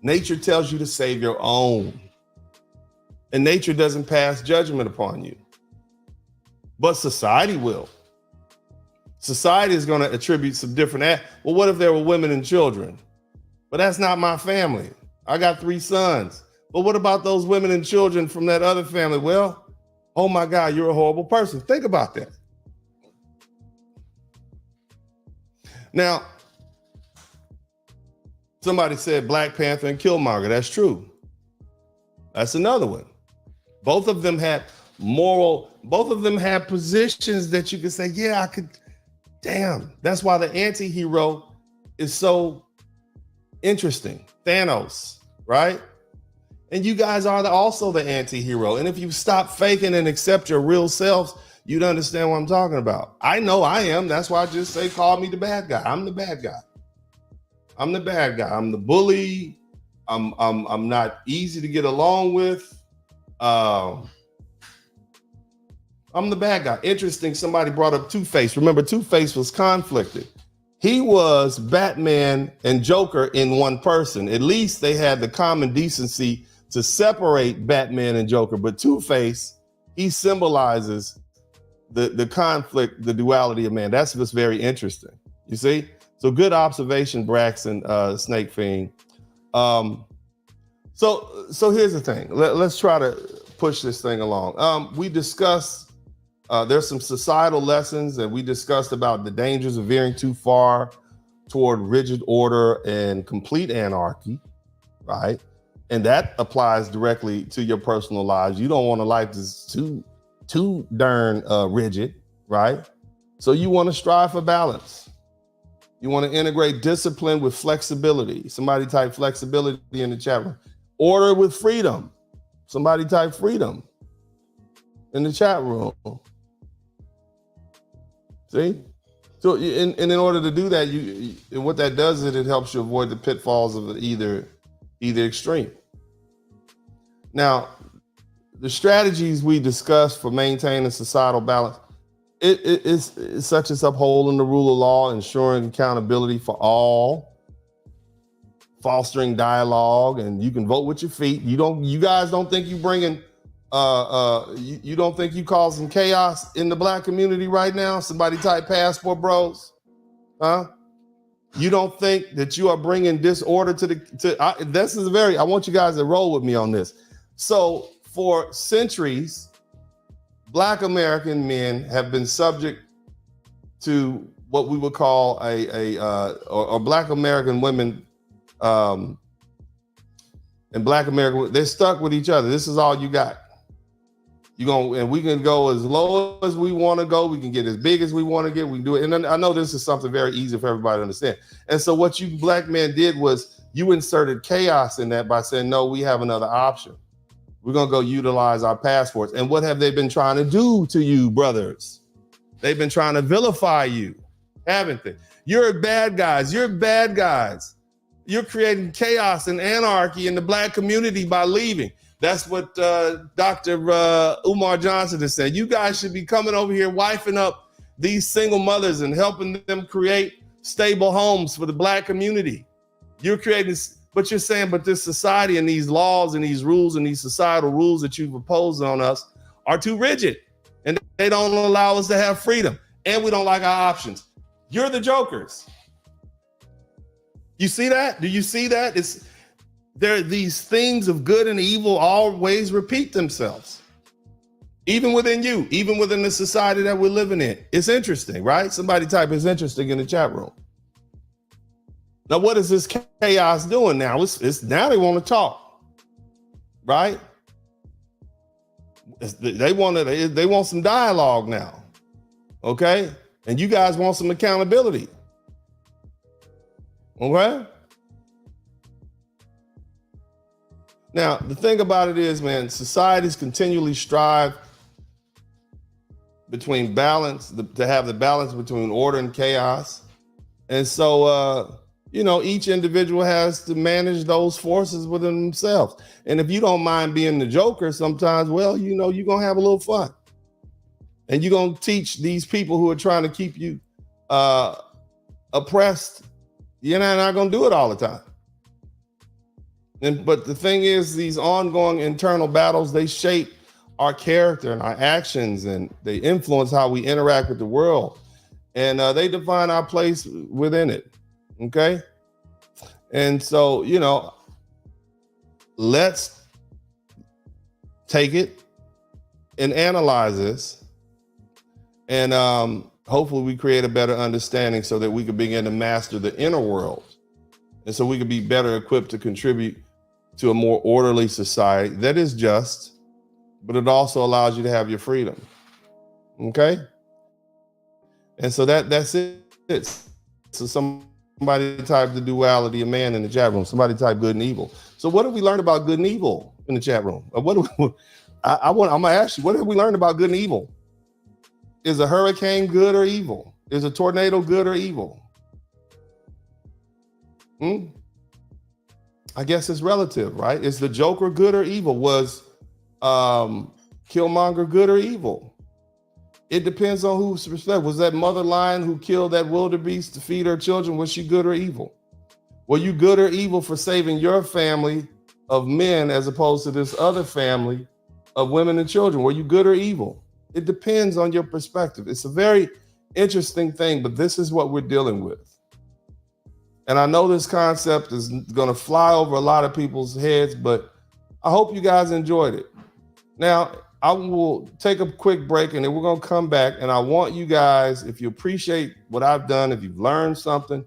Nature tells you to save your own. And nature doesn't pass judgment upon you. But society will. Society is going to attribute some different well, what if there were women and children? But that's not my family. I got 3 sons. But what about those women and children from that other family? Well, oh my God, you're a horrible person. Think about that. Now, somebody said Black Panther and Killmonger. That's true. That's another one. Both of them had both of them have positions that you could say, yeah, I could, damn. That's why the anti-hero is so interesting. Thanos, right? And you guys are also the anti-hero. And if you stop faking and accept your real selves, you'd understand what I'm talking about. I know I am. That's why I just say, call me the bad guy. I'm the bad guy. I'm the bad guy. I'm the bully. I'm not easy to get along with. I'm the bad guy. Interesting, somebody brought up Two-Face. Remember, Two-Face was conflicted. He was Batman and Joker in one person. At least they had the common decency to separate Batman and Joker. But Two-Face, he symbolizes the conflict, the duality of man. That's what's very interesting. You see? So good observation, Braxton, Snake Fiend. So here's the thing. Let's try to push this thing along. We discussed, there's some societal lessons that we discussed about the dangers of veering too far toward rigid order and complete anarchy, right? And that applies directly to your personal lives. You don't want a life that's too darn rigid, right? So you want to strive for balance. You want to integrate discipline with flexibility. Somebody type flexibility in the chat room. Order with freedom. Somebody type freedom in the chat room. See? So in order to do that, what that does is it helps you avoid the pitfalls of either extreme. Now, the strategies we discussed for maintaining societal balance, it's such as upholding the rule of law, ensuring accountability for all, fostering dialogue, and you can vote with your feet. You guys don't think you bringing you don't think you causing chaos in the Black community right now? Somebody type passport bros, huh? You don't think that you are bringing disorder I want you guys to roll with me on this. So for centuries, Black American men have been subject to what we would call or Black American women and Black American, they're stuck with each other. This is all you got. And we can go as low as we want to go. We can get as big as we want to get. We can do it. And I know this is something very easy for everybody to understand. And so what you Black men did was you inserted chaos in that by saying, no, we have another option. We're going to go utilize our passports. And what have they been trying to do to you, brothers? They've been trying to vilify you, haven't they? You're bad guys. You're bad guys. you're creating chaos and anarchy in the black community by leaving. That's what Dr. Umar Johnson has said. You guys should be coming over here, wifing up these single mothers and helping them create stable homes for the black community. You're creating, but you're saying, but this society and these laws and these rules and these societal rules that you've imposed on us are too rigid, and they don't allow us to have freedom, and we don't like our options. You're the jokers. You see that? Do you see that? These things of good and evil always repeat themselves, even within you, even within the society that we're living in. It's interesting, right? Somebody type "is interesting" in the chat room. Now, what is this chaos doing now? It's now they want to talk, right? They want some dialogue now, okay? And you guys want some accountability, okay? Now, the thing about it is, man, societies continually strive between balance, to have the balance between order and chaos. And so, each individual has to manage those forces within themselves. And if you don't mind being the joker sometimes, well, you're going to have a little fun. And you're going to teach these people who are trying to keep you oppressed, you're not going to do it all the time. But the thing is, these ongoing internal battles, they shape our character and our actions, and they influence how we interact with the world. And they define our place within it, okay? And so, let's take it and analyze this. And hopefully we create a better understanding so that we can begin to master the inner world. And so we can be better equipped to contribute to a more orderly society that is just, but it also allows you to have your freedom. Okay? And so that's it. So somebody type the duality of man in the chat room. Somebody type good and evil. So what have we learned about good and evil in the chat room? I'm gonna ask you, what have we learned about good and evil? Is a hurricane good or evil? Is a tornado good or evil? I guess it's relative, right? Is the Joker good or evil? Was Killmonger good or evil? It depends on whose perspective. Was that mother lion who killed that wildebeest to feed her children, was she good or evil? Were you good or evil for saving your family of men as opposed to this other family of women and children? Were you good or evil? It depends on your perspective. It's a very interesting thing, but this is what we're dealing with. And I know this concept is going to fly over a lot of people's heads, but I hope you guys enjoyed it. Now, I will take a quick break and then we're going to come back. And I want you guys, if you appreciate what I've done, if you've learned something,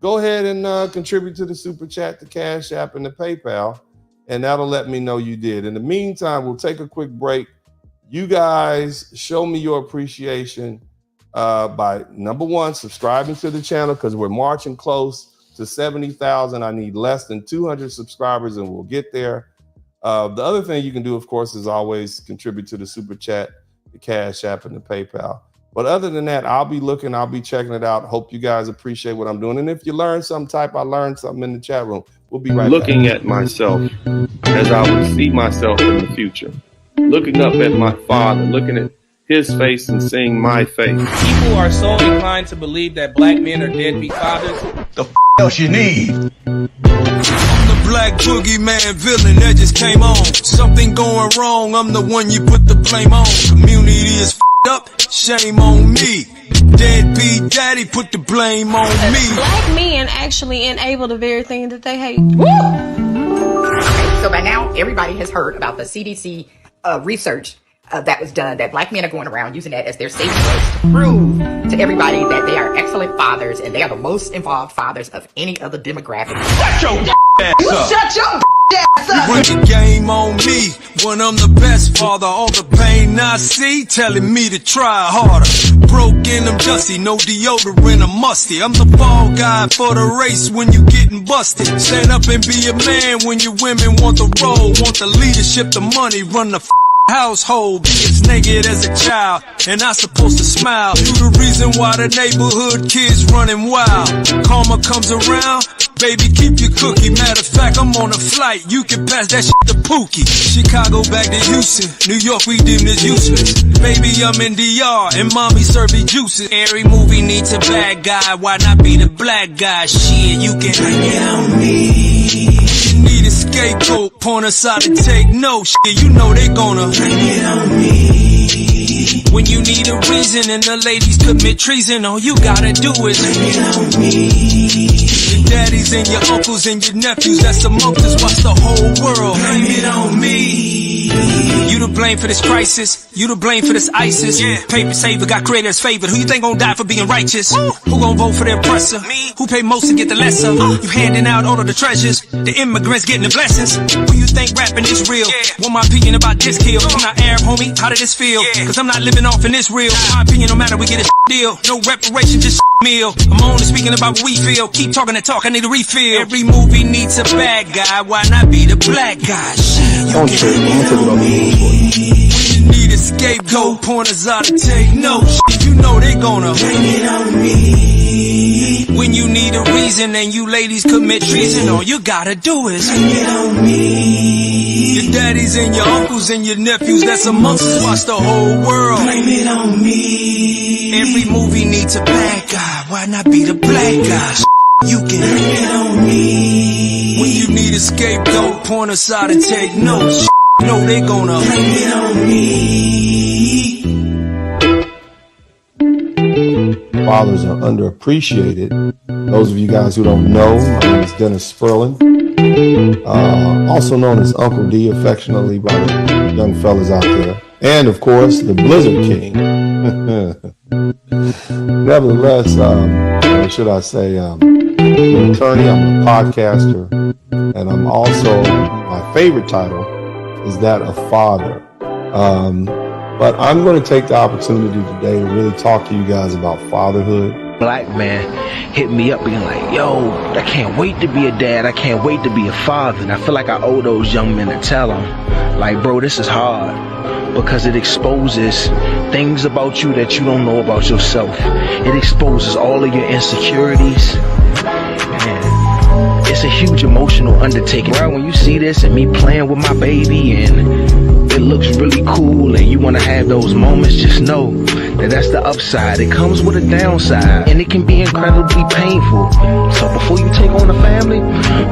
go ahead and contribute to the Super Chat, the Cash App, and the PayPal. And that'll let me know you did. In the meantime, we'll take a quick break. You guys show me your appreciation by, number one, subscribing to the channel, because we're marching close to 70,000. I need less than 200 subscribers and we'll get there. The other thing you can do, of course, is always contribute to the Super Chat, the Cash App, and the PayPal. But other than that, I'll be checking it out. Hope you guys appreciate what I'm doing. And if you learn some type, I learned something in the chat room. We'll be right back. Looking at myself as I would see myself in the future. Looking up at my father, looking at his face and seeing my face. People are so inclined to believe that black men are deadbeat fathers. The f else you need? I'm the black boogeyman villain that just came on. Something going wrong, I'm the one you put the blame on. Community is f***ed up, shame on me. Deadbeat daddy put the blame on me. Black men actually enable the very thing that they hate. So by now, everybody has heard about the CDC research that was done, that black men are going around using that as their safe voice to prove to everybody that they are excellent fathers and they are the most involved fathers of any other demographic. Shut your ass up! Shut your ass up! Bring the game on me when I'm the best father. All the pain I see telling me to try harder. Broke in, I'm dusty, no deodorant, I'm musty. I'm the fall guy for the race when you getting busted. Stand up and be a man when your women want the role, want the leadership, the money, run the household, it's naked as a child, and I'm supposed to smile. You the reason why the neighborhood kids running wild. Karma comes around, baby, keep your cookie. Matter of fact, I'm on a flight, you can pass that shit to Pookie. Chicago back to Houston, New York we deem this useless. Baby, I'm in DR, and mommy serve me juices. Every movie needs a bad guy, why not be the black guy? Shit, you can hang it on me. You need a scapegoat, point us out and take no shit. You know they gonna hang it on me. When you need a reason and the ladies commit treason, all you gotta do is hang it on me. Your daddies and your uncles and your nephews, that's amongst us. Watch the whole world hang it on me. You to blame for this crisis, you to blame for this ISIS. Paper saver got created as favored. Who you think gon' die for being righteous? Who gon' vote for the oppressor? Me. Who pay most to get the lesser? You handing out all of the treasures, the immigrants getting the blessings. Who you think rapping is real? Want my opinion about this kill? I'm not Arab, homie, how did this feel? Cause I'm not living off in this real. My opinion, no matter, we get a deal. No reparation, just meal. I'm only speaking about what we feel. Keep talking that talk, I need a refill. Every movie needs a bad guy, why not be the black guy? Shit, you need a scapegoat, pointers out to take no shit. You know they gonna hang it on me. When you need a reason and you ladies commit treason, all you gotta do is hang it on me. Your daddies and your uncles and your nephews, that's amongst us. Watch the whole world blame it on me. Every movie needs a bad guy, why not be the black guy? You can hang it on me. When you need a scapegoat, point us out and take notes. You know they gonna blame it on me. Fathers are underappreciated. Those of you guys who don't know, my name is Dennis Spurling, also known as Uncle D, affectionately by the young fellas out there. And of course, the Blizzard King. Nevertheless, should I say, I'm an attorney, I'm a podcaster, and I'm also, my favorite title is that of father. But I'm going to take the opportunity today to really talk to you guys about fatherhood. Black man hit me up being like, yo, I can't wait to be a dad, I can't wait to be a father. And I feel like I owe those young men to tell them, like, bro, this is hard, because it exposes things about you that you don't know about yourself. It exposes all of your insecurities. And it's a huge emotional undertaking. Right, when you see this and me playing with my baby and it looks really cool and you want to have those moments, just know that that's the upside. It comes with a downside and it can be incredibly painful. So before you take on a family,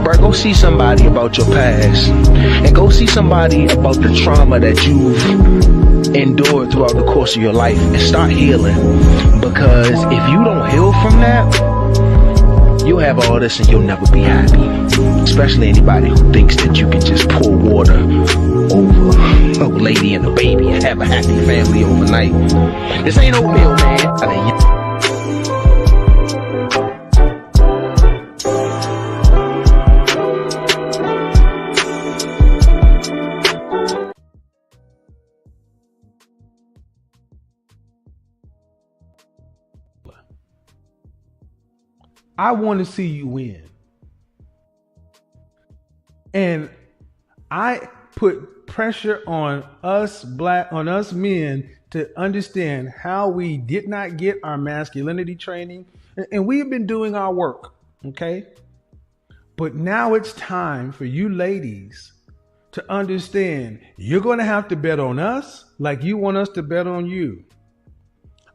bro, go see somebody about your past and go see somebody about the trauma that you've endured throughout the course of your life and start healing. Because if you don't heal from that, you'll have all this and you'll never be happy. Especially anybody who thinks that you can just pour water over a lady and a baby and have a happy family overnight. This ain't oatmeal, man. I want to see you win. And I put pressure on us men to understand how we did not get our masculinity training. And we've been doing our work, okay? But now it's time for you ladies to understand you're going to have to bet on us like you want us to bet on you.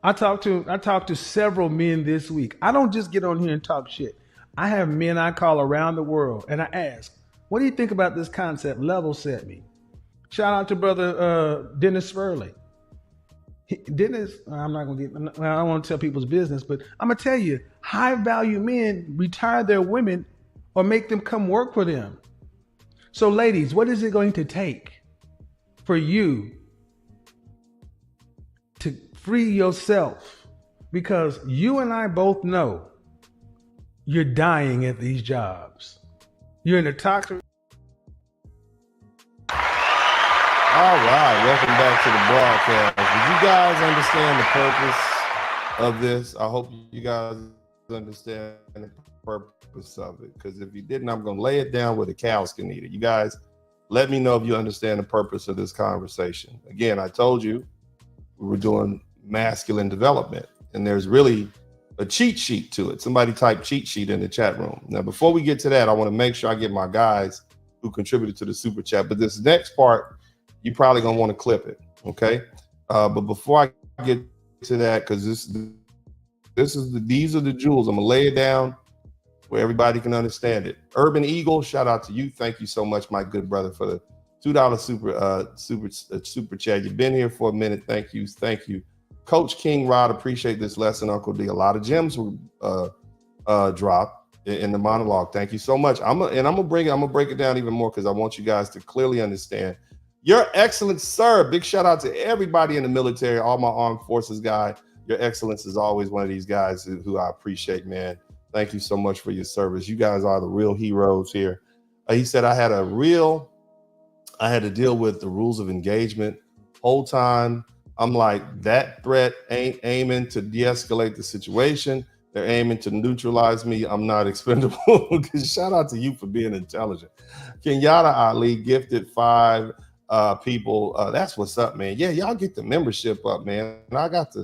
I talked to several men this week. I don't just get on here and talk shit. I have men I call around the world and I ask, what do you think about this concept? Level set me. Shout out to brother Dennis Spurling. Dennis, I don't want to tell people's business, but I'm going to tell you, high value men retire their women or make them come work for them. So ladies, what is it going to take for you to free yourself? Because you and I both know you're dying at these jobs. You're in a toxic. All right, welcome back to the broadcast. Did you guys understand the purpose of this? I hope you guys understand the purpose of it, because if you didn't, I'm going to lay it down where the cows can eat it. You guys, Let me know if you understand the purpose of this conversation. Again, I told you we were doing masculine development, and there's really a cheat sheet to it. Somebody type cheat sheet in the chat room. Now, before we get to that, I want to make sure I get my guys who contributed to the super chat. But this next part, you probably gonna want to clip it, okay? But before I get to that, because these are the jewels. I'm gonna lay it down where everybody can understand it. Urban Eagle, shout out to you. Thank you so much, my good brother, for the $2 super chat. You've been here for a minute. Thank you. Coach King Rod, appreciate this lesson, Uncle D. A lot of gems were dropped in the monologue. Thank you so much. I'm gonna break it down even more because I want you guys to clearly understand. Your Excellence, sir. Big shout out to everybody in the military, all my armed forces guy. Your Excellence is always one of these guys who I appreciate, man. Thank you so much for your service. You guys are the real heroes here. He said I had to deal with the rules of engagement whole time. I'm like, that threat ain't aiming to de-escalate the situation. They're aiming to neutralize me. I'm not expendable. Shout out to you for being intelligent. Kenyatta Ali gifted 5 people. That's what's up, man. Yeah, y'all get the membership up, man. And I got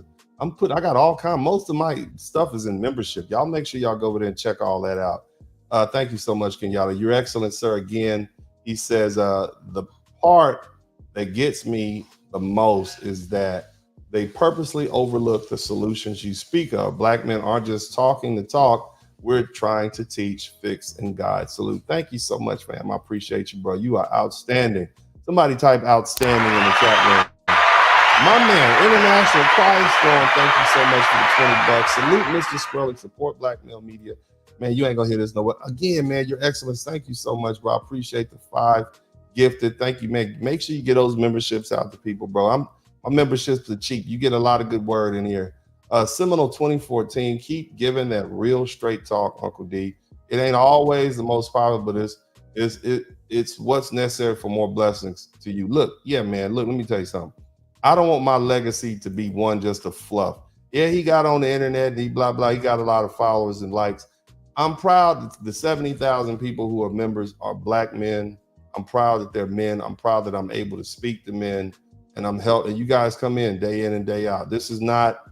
all kind. Most of my stuff is in membership. Y'all make sure y'all go over there and check all that out. Thank you so much, Kenyatta. You're excellent, sir. Again, he says the part that gets me the most is that they purposely overlook the solutions you speak of. Black men aren't just talking the talk. We're trying to teach, fix, and guide. Salute. Thank you so much, fam. I appreciate you, bro. You are outstanding. Somebody type outstanding in the chat room. My man, International Quiet Storm, thank you so much for the $20. Salute, Mr. Spurling. Support Black male media. Man, you ain't gonna hear this nowhere. Again, man, your excellence. Thank you so much, bro. I appreciate the 5 gifted. Thank you, man. Make sure you get those memberships out to people, bro. My memberships are cheap. You get a lot of good word in here. Seminole 2014, keep giving that real straight talk, Uncle D. It ain't always the most powerful, but it's what's necessary for more blessings to you. Look, yeah, man, look, let me tell you something. I don't want my legacy to be one just of fluff. Yeah, he got on the internet and he blah, blah. He got a lot of followers and likes. I'm proud that the 70,000 people who are members are Black men. I'm proud that they're men. I'm proud that I'm able to speak to men, and I'm helping you guys come in and day out. This is not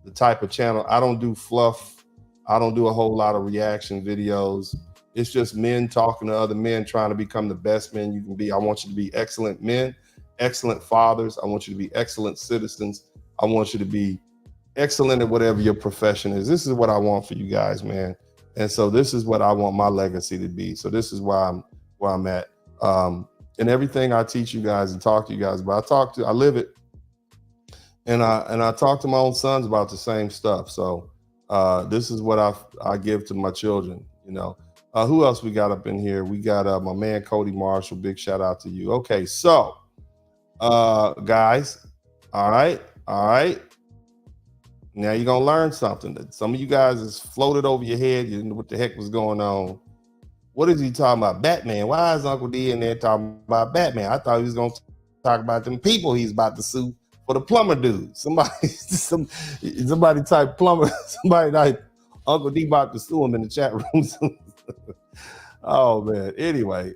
the type of channel. I don't do fluff. I don't do a whole lot of reaction videos. It's just men talking to other men, trying to become the best men you can be. I want you to be excellent men, excellent fathers. I want you to be excellent citizens. I want you to be excellent at whatever your profession is. This is what I want for you guys, man. And so this is what I want my legacy to be. So this is where I'm at. And everything I teach you guys and talk to you guys about, I live it. And I talk to my own sons about the same stuff. So this is what I give to my children, you know. Who else we got up in here? We got my man Cody Marshall. Big shout out to you. Okay, so guys, all right. Now you're gonna learn something that some of you guys has floated over your head. You didn't know what the heck was going on. What is he talking about? Batman. Why is Uncle D in there talking about Batman? I thought he was gonna talk about them people he's about to sue for the plumber dude. Somebody type plumber. Somebody type Uncle D about to sue him in the chat room. Oh man. Anyway,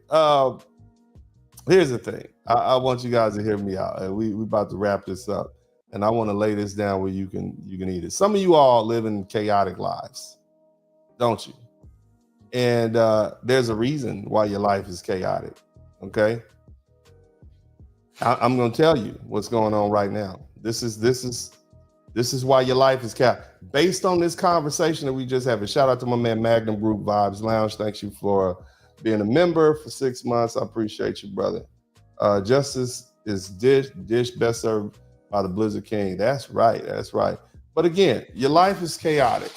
here's the thing. I want you guys to hear me out. We about to wrap this up, and I want to lay this down where you can eat it. Some of you all live in chaotic lives, don't you? And there's a reason why your life is chaotic. Okay, I'm going to tell you what's going on right now. This is why your life is chaotic. Based on this conversation that we just had, a shout out to my man Magnum Group Vibes Lounge. Thanks you for being a member for 6 months. I appreciate you, brother. Justice is dish best served by the Blizzard King. That's right. But again, your life is chaotic,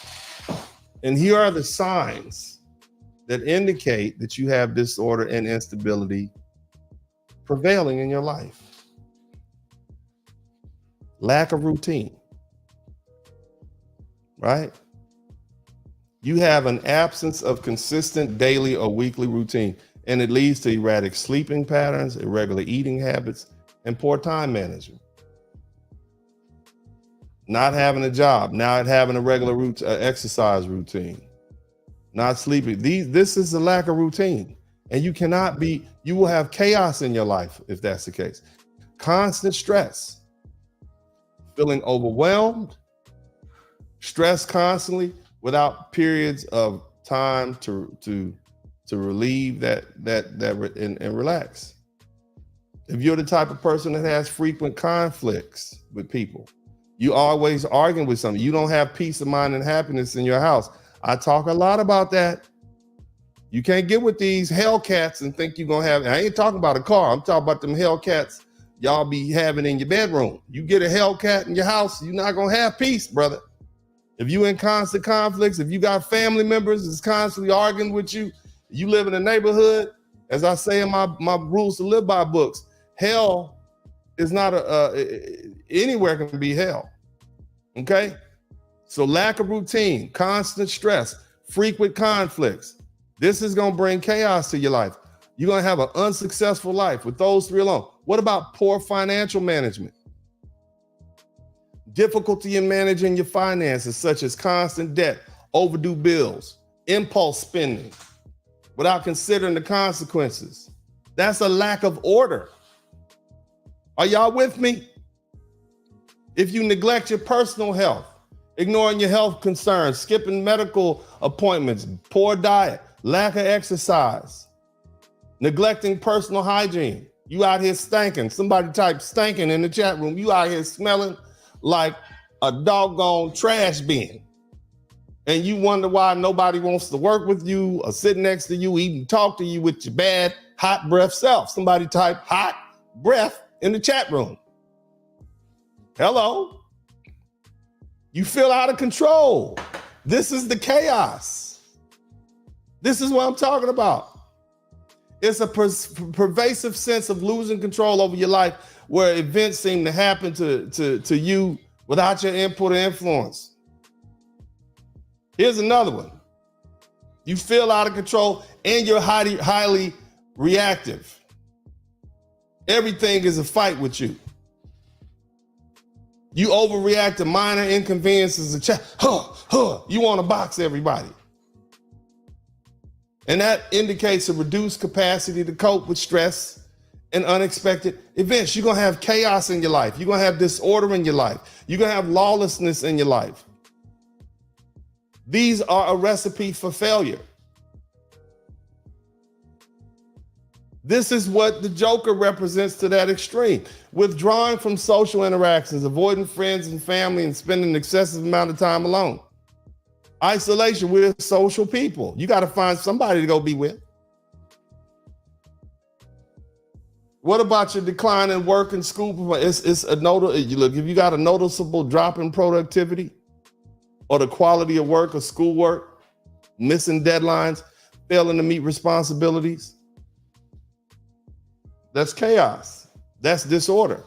and here are the signs that indicate that you have disorder and instability prevailing in your life. Lack of routine, right? You have an absence of consistent daily or weekly routine, and it leads to erratic sleeping patterns, irregular eating habits, and poor time management. Not having a job, not having a regular exercise routine, not sleeping. This is a lack of routine. And you will have chaos in your life if that's the case. Constant stress, feeling overwhelmed, stress constantly without periods of time to relieve that and relax. If you're the type of person that has frequent conflicts with people, you always arguing with something, you don't have peace of mind and happiness in your house. I talk a lot about that. You can't get with these Hellcats and think you're gonna have, I ain't talking about a car, I'm talking about them Hellcats y'all be having in your bedroom. You get a Hellcat in your house, you're not gonna have peace, brother. If you in constant conflicts, if you got family members that's constantly arguing with you, you live in a neighborhood, as I say in my rules to live by books, hell is not anywhere can be hell, okay? So lack of routine, constant stress, frequent conflicts, this is gonna bring chaos to your life. You're gonna have an unsuccessful life with those three alone. What about poor financial management? Difficulty in managing your finances, such as constant debt, overdue bills, impulse spending, without considering the consequences. That's a lack of order. Are y'all with me? If you neglect your personal health, ignoring your health concerns, skipping medical appointments, poor diet, lack of exercise, neglecting personal hygiene, you out here stinking. Somebody type stinking in the chat room. You out here smelling like a doggone trash bin. And you wonder why nobody wants to work with you or sit next to you, even talk to you with your bad, hot breath self. Somebody type hot breath in the chat room. Hello. You feel out of control. This is the chaos. This is what I'm talking about. It's a pervasive sense of losing control over your life where events seem to happen to you without your input or influence. Here's another one. You feel out of control and you're highly reactive. Everything is a fight with you. You overreact to minor inconveniences. You want to box everybody. And that indicates a reduced capacity to cope with stress and unexpected events. You're going to have chaos in your life. You're going to have disorder in your life. You're going to have lawlessness in your life. These are a recipe for failure. This is what the Joker represents to that extreme. Withdrawing from social interactions, avoiding friends and family, and spending an excessive amount of time alone. Isolation, we're social people. You got to find somebody to go be with. What about your decline in work and school? It's a look, if you got a noticeable drop in productivity or the quality of work or schoolwork, missing deadlines, failing to meet responsibilities, that's chaos. That's disorder.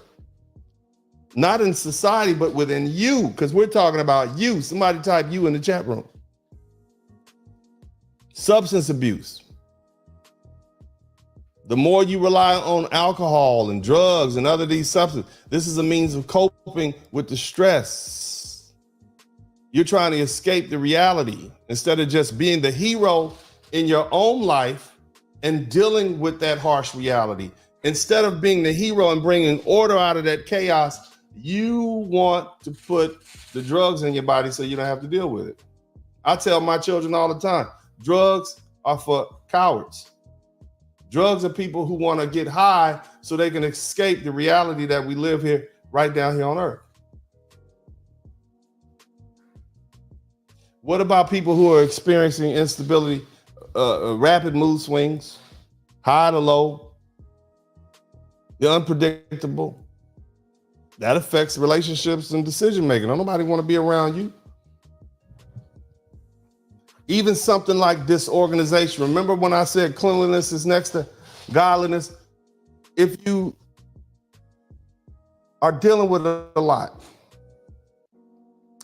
Not in society, but within you, because we're talking about you. Somebody type you in the chat room. Substance abuse. The more you rely on alcohol and drugs and other these substances, this is a means of coping with the stress. You're trying to escape the reality instead of just being the hero in your own life and dealing with that harsh reality. Instead of being the hero and bringing order out of that chaos, you want to put the drugs in your body so you don't have to deal with it. I tell my children all the time, drugs are for cowards. Drugs are people who want to get high so they can escape the reality that we live here, right down here on earth. What about people who are experiencing instability, rapid mood swings, high to low, the unpredictable? That affects relationships and decision making. Don't nobody want to be around you. Even something like disorganization. Remember when I said cleanliness is next to godliness? If you are dealing with a lot,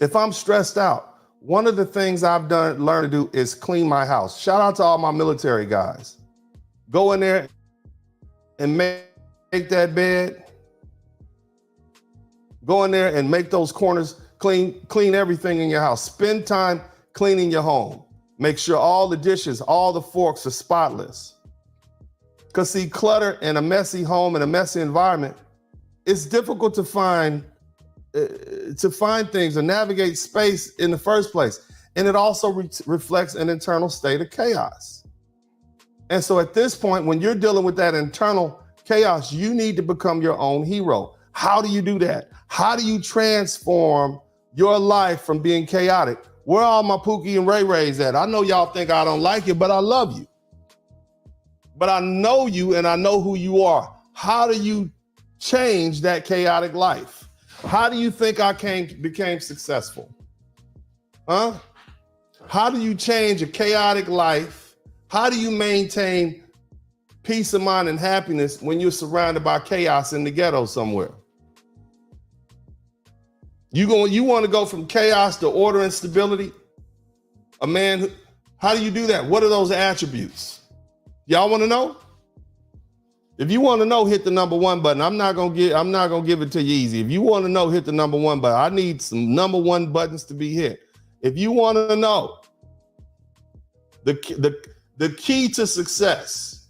if I'm stressed out, one of the things I've learned to do is clean my house. Shout out to all my military guys. Go in there and make that bed. Go in there and make those corners clean everything in your house. Spend time cleaning your home. Make sure all the dishes, all the forks are spotless. Because see, clutter and a messy home and a messy environment, it's difficult to find things or navigate space in the first place. And it also reflects an internal state of chaos. And so at this point, when you're dealing with that internal chaos, you need to become your own hero. How do you do that? How do you transform your life from being chaotic? Where are all my Pookie and Ray Rays at? I know y'all think I don't like you, but I love you. But I know you and I know who you are. How do you change that chaotic life? How do you think I became successful? Huh? How do you change a chaotic life? How do you maintain peace of mind and happiness when you're surrounded by chaos in the ghetto somewhere? You want to go from chaos to order and stability? How do you do that? What are those attributes? Y'all want to know? If you want to know, hit the number 1 button. I'm not gonna give it to you easy. If you want to know, hit the number 1 button. I need some number 1 buttons to be hit. If you want to know the key to success,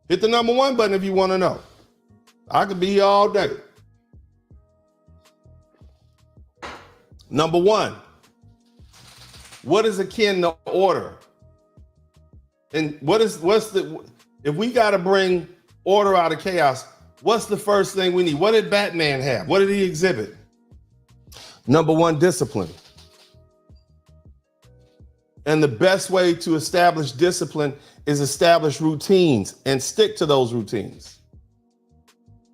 hit the number 1 button if you want to know. I could be here all day. Number 1, what is akin to order? And if we got to bring order out of chaos, what's the first thing we need? What did Batman have? What did he exhibit? Number 1, discipline. And the best way to establish discipline is establish routines and stick to those routines.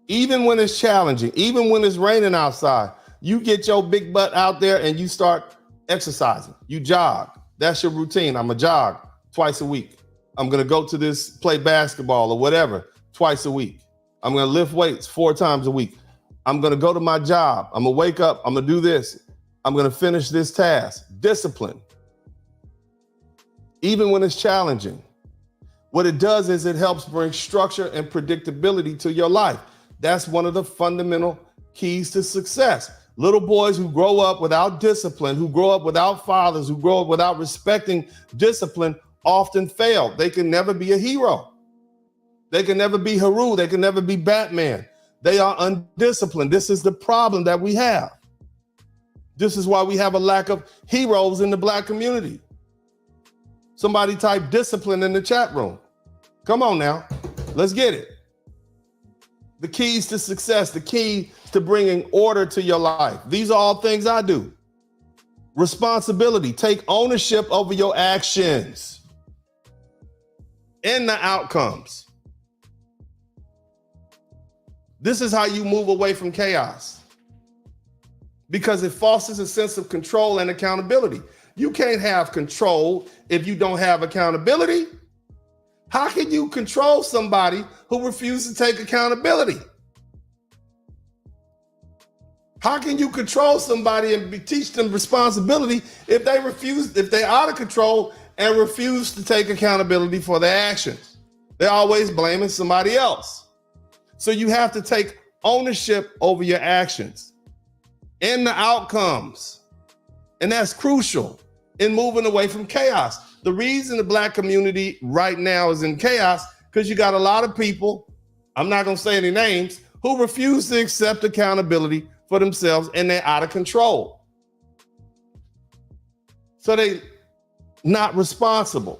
Even when it's challenging, even when it's raining outside, you get your big butt out there and you start exercising. You jog. That's your routine. I'm going to jog twice a week. I'm going to go to play basketball or whatever twice a week. I'm going to lift weights 4 times a week. I'm going to go to my job. I'm going to wake up. I'm going to do this. I'm going to finish this task. Discipline. Even when it's challenging. What it does is it helps bring structure and predictability to your life. That's one of the fundamental keys to success. Little boys who grow up without discipline, who grow up without fathers, who grow up without respecting discipline often fail. They can never be a hero. They can never be Haru. They can never be Batman. They are undisciplined. This is the problem that we have. This is why we have a lack of heroes in the Black community. Somebody type discipline in the chat room. Come on now, let's get it. The keys to success, the key to bringing order to your life. These are all things I do. Responsibility, take ownership over your actions and the outcomes. This is how you move away from chaos, because it fosters a sense of control and accountability. You can't have control if you don't have accountability. How can you control somebody who refuses to take accountability? How can you control somebody and teach them responsibility if they're out of control and refuse to take accountability for their actions? They're always blaming somebody else. So you have to take ownership over your actions and the outcomes. And that's crucial in moving away from chaos. The reason the Black community right now is in chaos, because you got a lot of people, I'm not going to say any names, who refuse to accept accountability for themselves, and they're out of control. So they not responsible.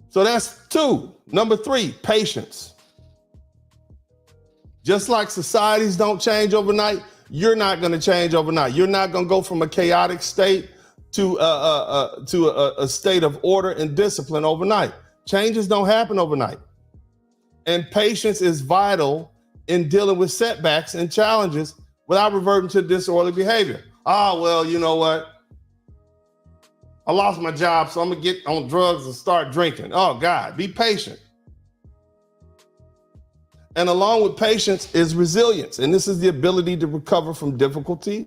So that's 2. Number 3, patience. Just like societies don't change overnight, you're not going to change overnight. You're not going to go from a chaotic state to a state of order and discipline overnight. Changes don't happen overnight. And patience is vital in dealing with setbacks and challenges without reverting to disorderly behavior. Well, you know what? I lost my job, so I'm going to get on drugs and start drinking. Oh, God, be patient. And along with patience is resilience. And this is the ability to recover from difficulties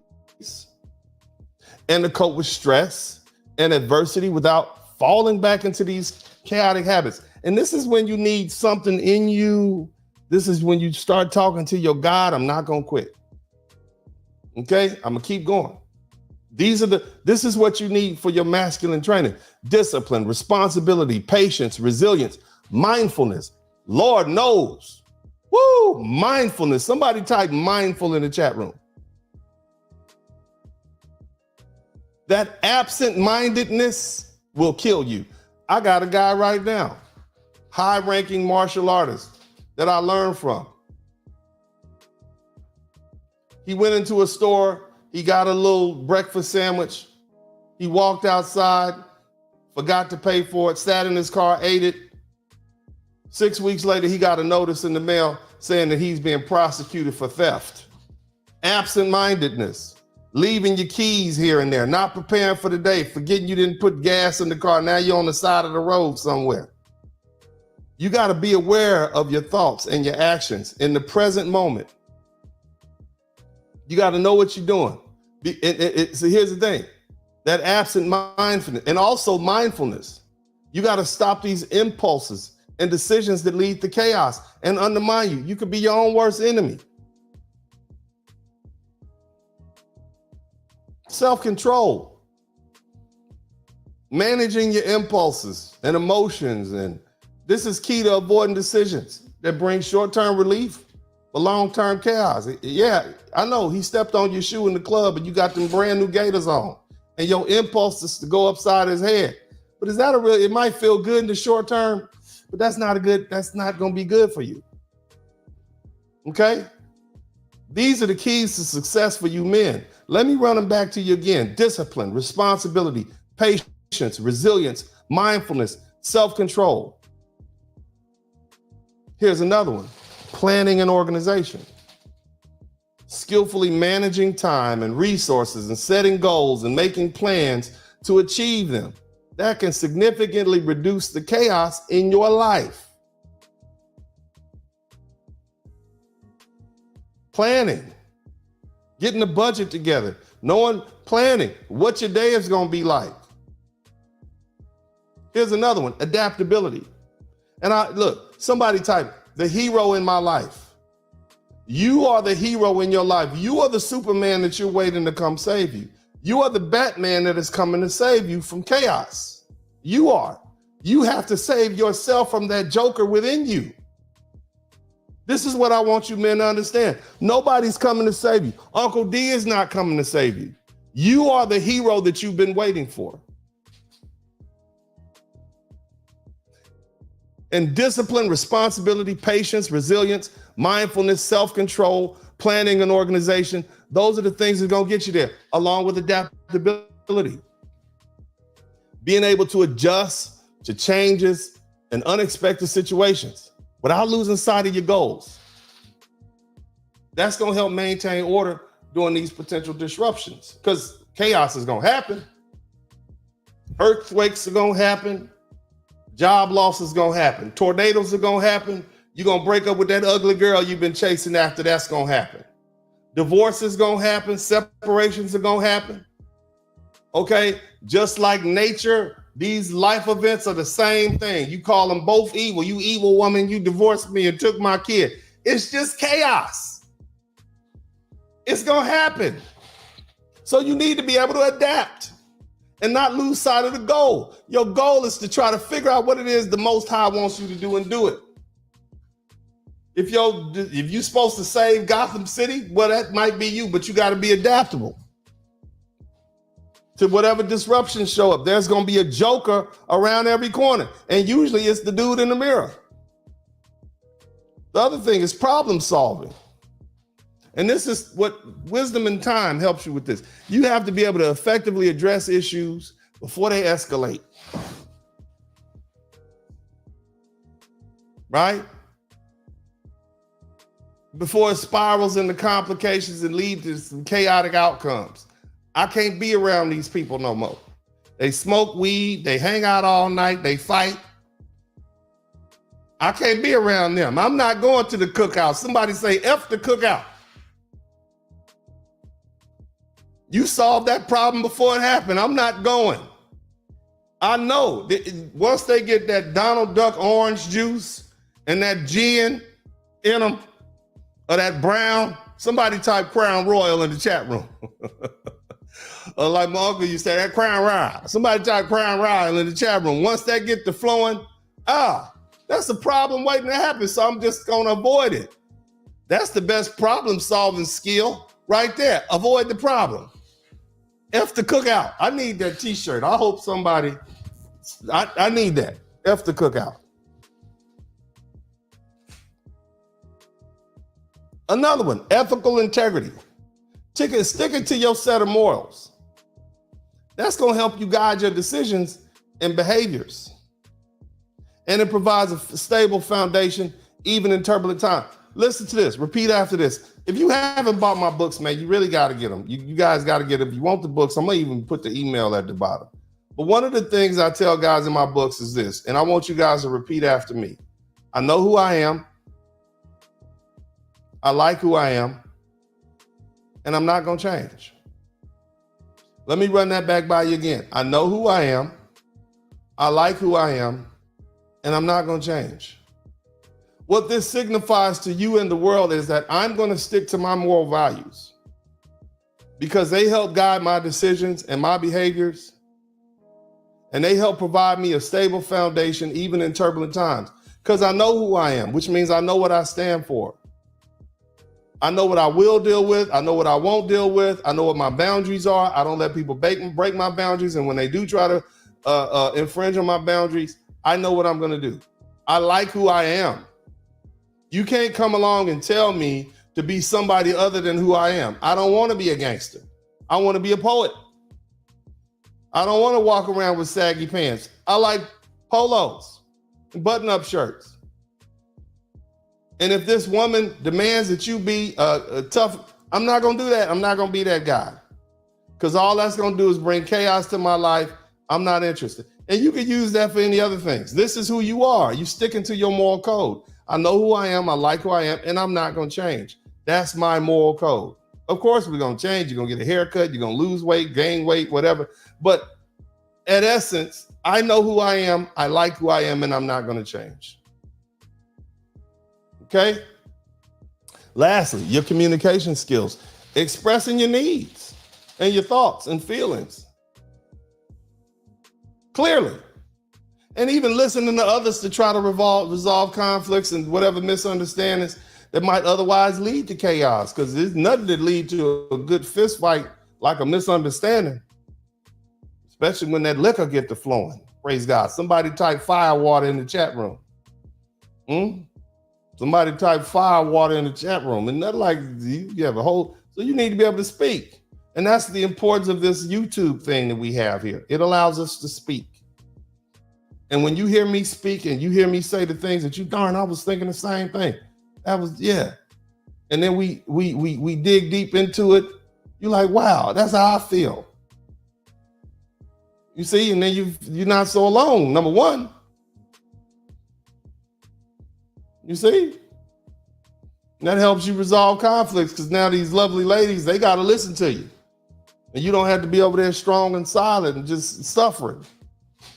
and to cope with stress and adversity without falling back into these chaotic habits. And this is when you need something in you. This is when you start talking to your God. I'm not going to quit. Okay, I'm going to keep going. This is what you need for your masculine training: discipline, responsibility, patience, resilience, mindfulness. Lord knows. Woo! Mindfulness. Somebody type mindful in the chat room. That absent-mindedness will kill you. I got a guy right now, high-ranking martial artist that I learned from. He went into a store, he got a little breakfast sandwich. He walked outside, forgot to pay for it, sat in his car, ate it. 6 weeks later, he got a notice in the mail saying that he's being prosecuted for theft. Absent-mindedness, leaving your keys here and there, not preparing for the day, forgetting you didn't put gas in the car. Now you're on the side of the road somewhere. You got to be aware of your thoughts and your actions in the present moment. You got to know what you're doing. So here's the thing, that absent mindfulness, and also mindfulness. You got to stop these impulses and decisions that lead to chaos and undermine you. You could be your own worst enemy. Self-control, managing your impulses and emotions. And this is key to avoiding decisions that bring short-term relief but long-term chaos. Yeah, I know he stepped on your shoe in the club and you got them brand new Gators on and your impulse is to go upside his head. But is that it might feel good in the short term, but that's not going to be good for you. Okay? These are the keys to success for you men. Let me run them back to you again. Discipline, responsibility, patience, resilience, mindfulness, self-control. Here's another one. Planning and organization. Skillfully managing time and resources and setting goals and making plans to achieve them. That can significantly reduce the chaos in your life. Planning, getting the budget together, planning what your day is going to be like. Here's another one, adaptability. And somebody type, the hero in my life. You are the hero in your life. You are the Superman that you're waiting to come save you. You are the Batman that is coming to save you from chaos. You are. You have to save yourself from that Joker within you. This is what I want you men to understand. Nobody's coming to save you. Uncle D is not coming to save you. You are the hero that you've been waiting for. And discipline, responsibility, patience, resilience, mindfulness, self-control, planning and organization, those are the things that are going to get you there, along with adaptability. Being able to adjust to changes and unexpected situations without losing sight of your goals. That's going to help maintain order during these potential disruptions, because chaos is going to happen. Earthquakes are going to happen. Job loss is going to happen. Tornadoes are going to happen. You're going to break up with that ugly girl you've been chasing after. That's going to happen. Divorce is going to happen. Separations are going to happen. Okay? Just like nature, these life events are the same thing. You call them both evil. You evil woman, you divorced me and took my kid. It's just chaos. It's going to happen. So you need to be able to adapt and not lose sight of the goal. Your goal is to try to figure out what it is the Most High wants you to do and do it. If you're supposed to save Gotham City, well, that might be you, but you got to be adaptable to whatever disruptions show up. There's going to be a Joker around every corner, and usually it's the dude in the mirror. The other thing is problem solving. And this is what wisdom and time helps you with this. You have to be able to effectively address issues before they escalate. Right? Before it spirals into complications and lead to some chaotic outcomes. I can't be around these people no more. They smoke weed, they hang out all night, they fight. I can't be around them. I'm not going to the cookout. Somebody say F the cookout. You solved that problem before it happened. I'm not going. I know that once they get that Donald Duck orange juice and that gin in them, or that brown, somebody type Crown Royal in the chat room. like my uncle used to say, that Crown Rye. Somebody type Crown Rye in the chat room. Once that get to flowing, that's a problem waiting to happen. So I'm just going to avoid it. That's the best problem solving skill right there. Avoid the problem. F the cookout. I need that t-shirt. I hope somebody, I need that. F the cookout. Another one, ethical integrity. Stick it to your set of morals. That's going to help you guide your decisions and behaviors. And it provides a stable foundation, even in turbulent times. Listen to this. Repeat after this. If you haven't bought my books, man, you really got to get them. You guys got to get them. If you want the books, I'm going to even put the email at the bottom. But one of the things I tell guys in my books is this, and I want you guys to repeat after me. I know who I am. I like who I am. And I'm not going to change. Let me run that back by you again. I know who I am. I like who I am. And I'm not going to change. What this signifies to you in the world is that I'm going to stick to my moral values because they help guide my decisions and my behaviors. And they help provide me a stable foundation, even in turbulent times, because I know who I am, which means I know what I stand for. I know what I will deal with. I know what I won't deal with. I know what my boundaries are. I don't let people break my boundaries. And when they do try to infringe on my boundaries, I know what I'm going to do. I like who I am. You can't come along and tell me to be somebody other than who I am. I don't want to be a gangster. I want to be a poet. I don't want to walk around with saggy pants. I like polos and button-up shirts. And if this woman demands that you be tough, I'm not going to do that. I'm not going to be that guy. Because all that's going to do is bring chaos to my life. I'm not interested. And you can use that for any other things. This is who you are. You sticking to your moral code. I know who I am. I like who I am. And I'm not going to change. That's my moral code. Of course, we're going to change. You're going to get a haircut. You're going to lose weight, gain weight, whatever. But at essence, I know who I am. I like who I am. And I'm not going to change. Okay. Lastly, your communication skills, expressing your needs and your thoughts and feelings clearly, and even listening to others to try to resolve conflicts and whatever misunderstandings that might otherwise lead to chaos, because there's nothing that leads to a good fist fight like a misunderstanding, especially when that liquor get to flowing. Praise God. Somebody type fire water in the chat room. Somebody type fire water in the chat room. And not like you have a whole, so you need to be able to speak. And that's the importance of this YouTube thing that we have here. It allows us to speak. And when you hear me speak and you hear me say the things that I was thinking the same thing. That was, yeah. And then we dig deep into it. You're like, wow, that's how I feel. You see, and then you're not so alone. Number one. You see? And that helps you resolve conflicts, because now these lovely ladies, they got to listen to you. And you don't have to be over there strong and silent and just suffering,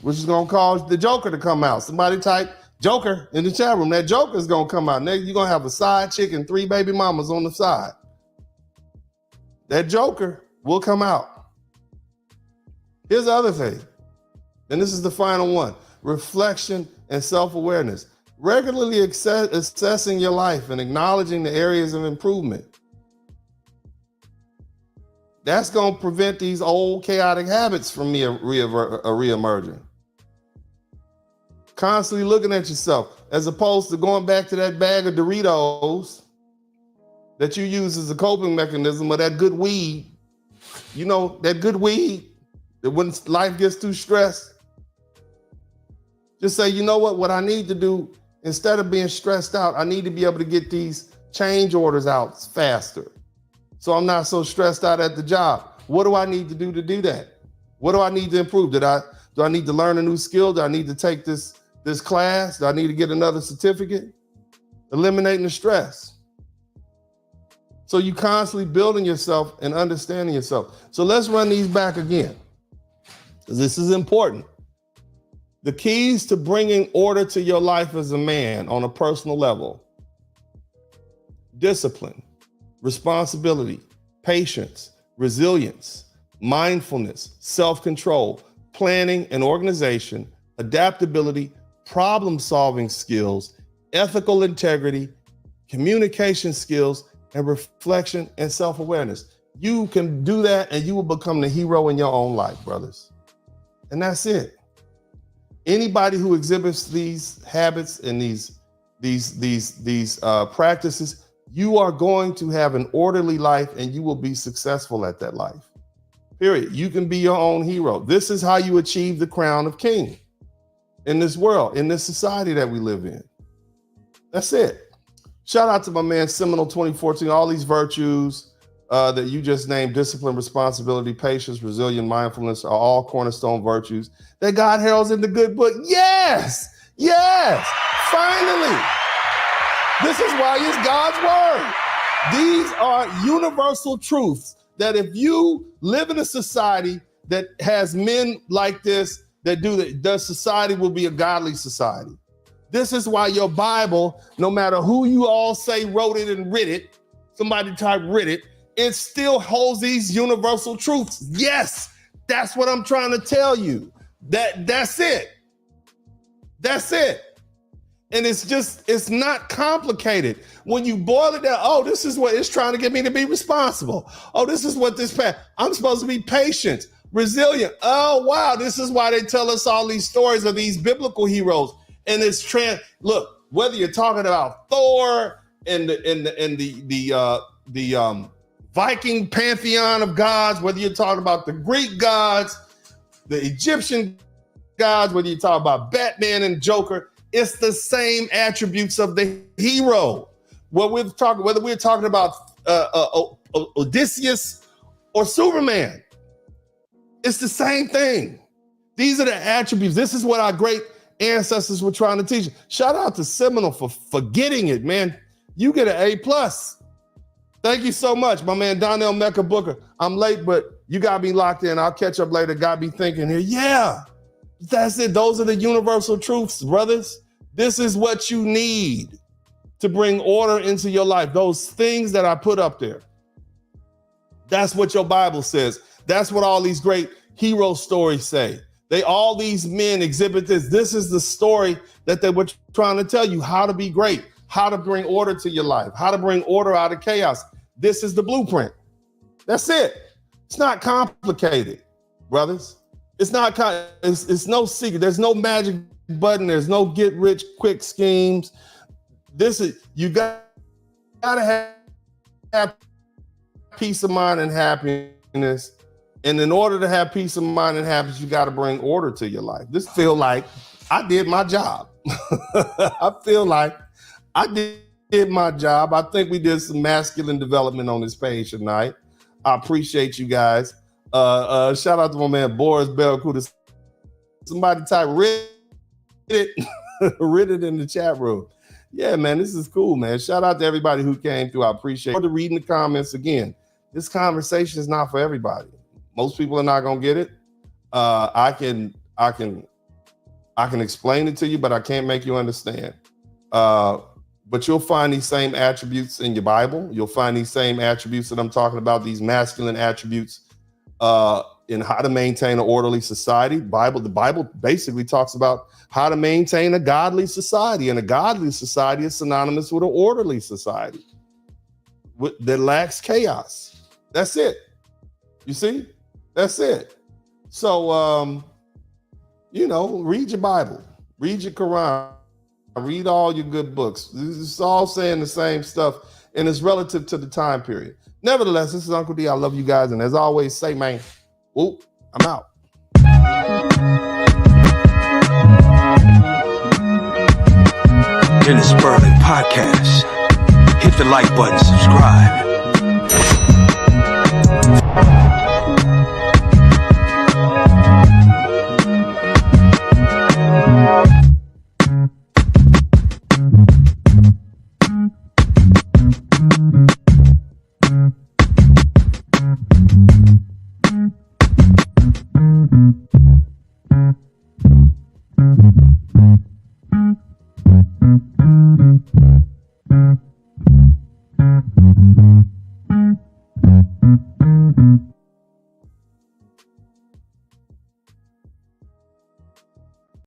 which is going to cause the Joker to come out. Somebody type Joker in the chat room. That Joker is going to come out. Next, you're going to have a side chick and 3 baby mamas on the side. That Joker will come out. Here's the other thing, and this is the final one: reflection and self-awareness. Regularly assessing your life and acknowledging the areas of improvement. That's going to prevent these old chaotic habits from reemerging. Constantly looking at yourself, as opposed to going back to that bag of Doritos that you use as a coping mechanism, or that good weed. You know, that good weed that when life gets too stressed, just say, you know what I need to do, instead of being stressed out, I need to be able to get these change orders out faster, so I'm not so stressed out at the job. What do I need to do that? What do I need to improve? Do I need to learn a new skill? Do I need to take this class? Do I need to get another certificate? Eliminating the stress. So you constantly building yourself and understanding yourself. So let's run these back again, because this is important. The keys to bringing order to your life as a man on a personal level: discipline, responsibility, patience, resilience, mindfulness, self-control, planning and organization, adaptability, problem-solving skills, ethical integrity, communication skills, and reflection and self-awareness. You can do that and you will become the hero in your own life, brothers. And that's it. Anybody who exhibits these habits and these practices, you are going to have an orderly life and you will be successful at that life. Period. You can be your own hero. This is how you achieve the crown of king in this world, in this society that we live in. That's it. Shout out to my man Seminole 2014. All these virtues that you just named, discipline, responsibility, patience, resilience, mindfulness, are all cornerstone virtues that God heralds in the good book. Yes, yes, finally. This is why it's God's word. These are universal truths that if you live in a society that has men like this, that do that, the society will be a godly society. This is why your Bible, no matter who you all say wrote it and writ it, somebody type writ it, it still holds these universal truths. Yes, that's what I'm trying to tell you. That's it. That's it. And it's not complicated. When you boil it down, oh, this is what it's trying to get me to be responsible. Oh, this is what I'm supposed to be patient, resilient. Oh, wow, this is why they tell us all these stories of these biblical heroes. And it's look, whether you're talking about Thor and the Viking pantheon of gods, whether you're talking about the Greek gods, the Egyptian gods, whether you're talking about Batman and Joker, it's the same attributes of the hero. Whether we're talking about Odysseus or Superman, it's the same thing. These are the attributes. This is what our great ancestors were trying to teach. Shout out to Seminole for getting it, man. You get an A+. Thank you so much, my man Donnell Mecca Booker. I'm late, but you got me locked in. I'll catch up later. Got me thinking here. Yeah, that's it. Those are the universal truths, brothers. This is what you need to bring order into your life. Those things that I put up there. That's what your Bible says. That's what all these great hero stories say. All these men exhibit this. This is the story that they were trying to tell you, how to be great, how to bring order to your life, how to bring order out of chaos. This is the blueprint. That's it. It's not complicated, brothers. It's not. It's no secret. There's no magic button. There's no get rich quick schemes. You gotta have peace of mind and happiness. And in order to have peace of mind and happiness, you got to bring order to your life. This feel like I did my job. I feel like I did my job. I think we did some masculine development on this page tonight. I appreciate you guys. Shout out to my man Boris Belkuda. Somebody type writ it in the chat room. Yeah, man, this is cool, man. Shout out to everybody who came through. I appreciate it. Reading the comments again. This conversation is not for everybody. Most people are not gonna get it. I can explain it to you, but I can't make you understand. But you'll find these same attributes in your Bible. You'll find these same attributes that I'm talking about, these masculine attributes in how to maintain an orderly society. The Bible basically talks about how to maintain a godly society, and a godly society is synonymous with an orderly society that lacks chaos. That's it. You see? That's it. So, read your Bible, read your Quran, read all your good books. It's all saying the same stuff, and it's relative to the time period. Nevertheless, this is Uncle D. I love you guys, and as always, say, man, whoop, I'm out. Dennis Spurling Podcast. Hit the like button, subscribe.